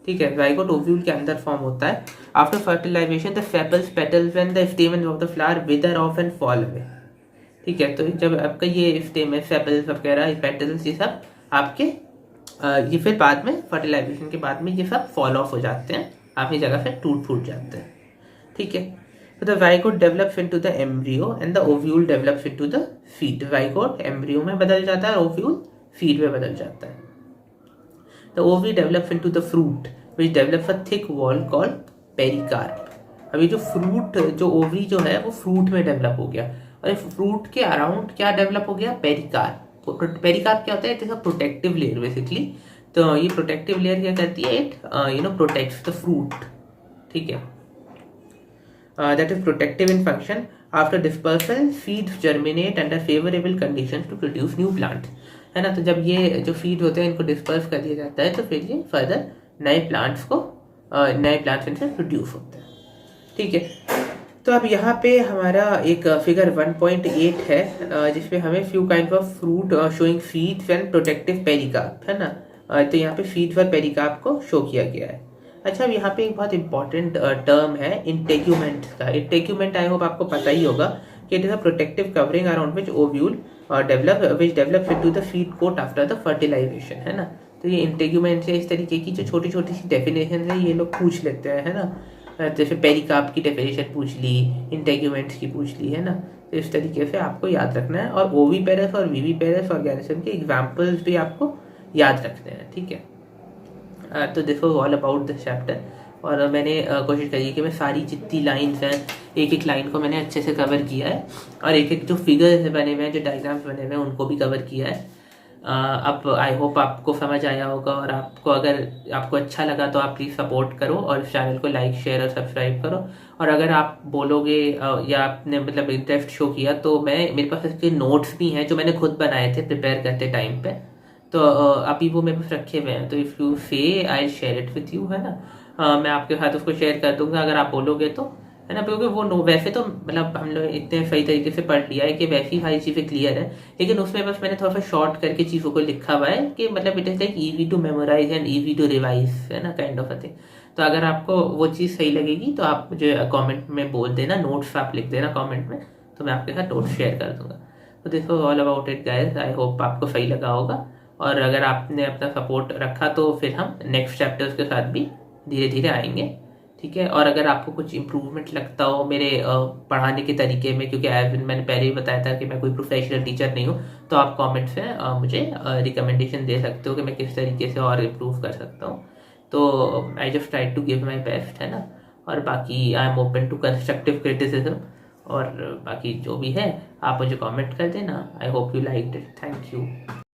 ठीक है। जाइगोट ओव्यूल के अंदर फॉर्म होता है। After fertilisation the sepals, petals and the stamen of the flower wither off and fall away, ठीक है। तो जब आपका ये स्टेमन, सेपल्स वगैरह, पेटल्स, ये सब आपके ये फिर बाद में फर्टिलाइजेशन के बाद में ये सब फॉल ऑफ हो जाते हैं, अपनी जगह से टूट फूट जाते हैं, ठीक है। So the zygote develops into the embryo and the ovule develops into the seed. Zygote embryo में बदल जाता है, ovule seed में बदल जाता है. The ovule develops into the fruit, which develops a thick wall called pericarp. अभी जो फ्रूट, जो ओवरी जो है वो फ्रूट में डेवलप हो गया, और फ्रूट के अराउंड क्या डेवलप हो गया, पेरिकार्प। पेरिकार्प क्या होता है, it is a protective layer basically. तो ये प्रोटेक्टिव लेयर क्या करती है, इट प्रोटेक्ट्स द फ्रूट, ठीक है। That is protective in function. After dispersal, seeds germinate under favorable conditions to produce new plants, है ना। तो जब ये जो फीड होते हैं इनको डिस्पर्स कर दिया जाता है तो फिर ये फर्दर नए प्लांट्स इनसे प्रोड्यूस होते हैं, ठीक है। तो अब यहाँ पे हमारा एक फिगर 1.8 है जिसपे हमें few kind of fruit showing feeds and protective pericarp, है ना। तो यहाँ पे फीड्स और पेरिकार्प को शो किया गया है। अच्छा, अब यहाँ पे एक बहुत इंपॉर्टेंट टर्म है इंटेग्यूमेंट का। इंटेग्यूमेंट आई होप आपको पता ही होगा कि it is a protective covering around which ovule develops into the feed coat after the fertilisation, है ना। तो ये इंटेग्यूमेंट से इस तरीके की जो छोटी छोटी सी डेफिनेशन है ये लोग पूछ लेते हैं, है ना। जैसे पेरिकार्प की डेफिनेशन पूछ ली, इंटेग्यूमेंट्स की पूछ ली, है ना। तो इस तरीके से आपको याद रखना है, और ओविपेरस और विविपेरस ऑर्गेनिज्म के एग्जाम्पल्स भी आपको याद रखने हैं, ठीक है। तो this was all about this chapter, और मैंने कोशिश करी कि मैं सारी जितनी लाइन्स हैं एक एक लाइन को मैंने अच्छे से कवर किया है, और एक एक जो फिगर्स बने हुए हैं, जो डायग्राम्स बने हुए हैं उनको भी कवर किया है। अब आई होप आपको समझ आया होगा, और अगर आपको अच्छा लगा तो आप प्लीज़ सपोर्ट करो और इस चैनल को लाइक शेयर और सब्सक्राइब करो। और अगर आप बोलोगे या आपने मतलब इंटरेस्ट शो किया तो मेरे पास इसके नोट्स भी हैं जो मैंने खुद बनाए थे प्रिपेयर करते टाइम पे, तो अभी वो मेरे पास रखे हुए हैं। तो इफ़ यू से I share it with you, है ना। मैं आपके साथ उसको शेयर कर दूंगा अगर आप बोलोगे तो, है ना। क्योंकि वो वैसे तो मतलब हम लोग इतने सही तरीके से पढ़ लिया है कि वैसी सारी चीज़ें क्लियर है, लेकिन उसमें बस मैंने थोड़ा सा शॉर्ट करके चीज़ों को लिखा हुआ है कि मतलब it is like easy to memorise and easy to revise, है ना, काइंड ऑफ अ थिंग। तो अगर आपको वो चीज़ सही लगेगी तो आप मुझे कॉमेंट में बोल देना, नोट्स आप लिख देना कॉमेंट में, तो मैं आपके साथ नोट्स शेयर कर दूंगा। तो this was all about it guys, I hope आपको सही लगा होगा, और अगर आपने अपना सपोर्ट रखा तो फिर हम नेक्स्ट चैप्टर्स के साथ भी धीरे धीरे आएंगे, ठीक है। और अगर आपको कुछ इम्प्रूवमेंट लगता हो मेरे पढ़ाने के तरीके में, क्योंकि मैंने पहले ही बताया था कि मैं कोई प्रोफेशनल टीचर नहीं हूँ, तो आप कमेंट से मुझे रिकमेंडेशन दे सकते हो कि मैं किस तरीके से और इम्प्रूव कर सकता हूँ। तो I just try to give my best, है ना। और बाकी I am open to constructive criticism, और बाकी जो भी है आप मुझे कमेंट कर देना। I hope you liked it, thank you.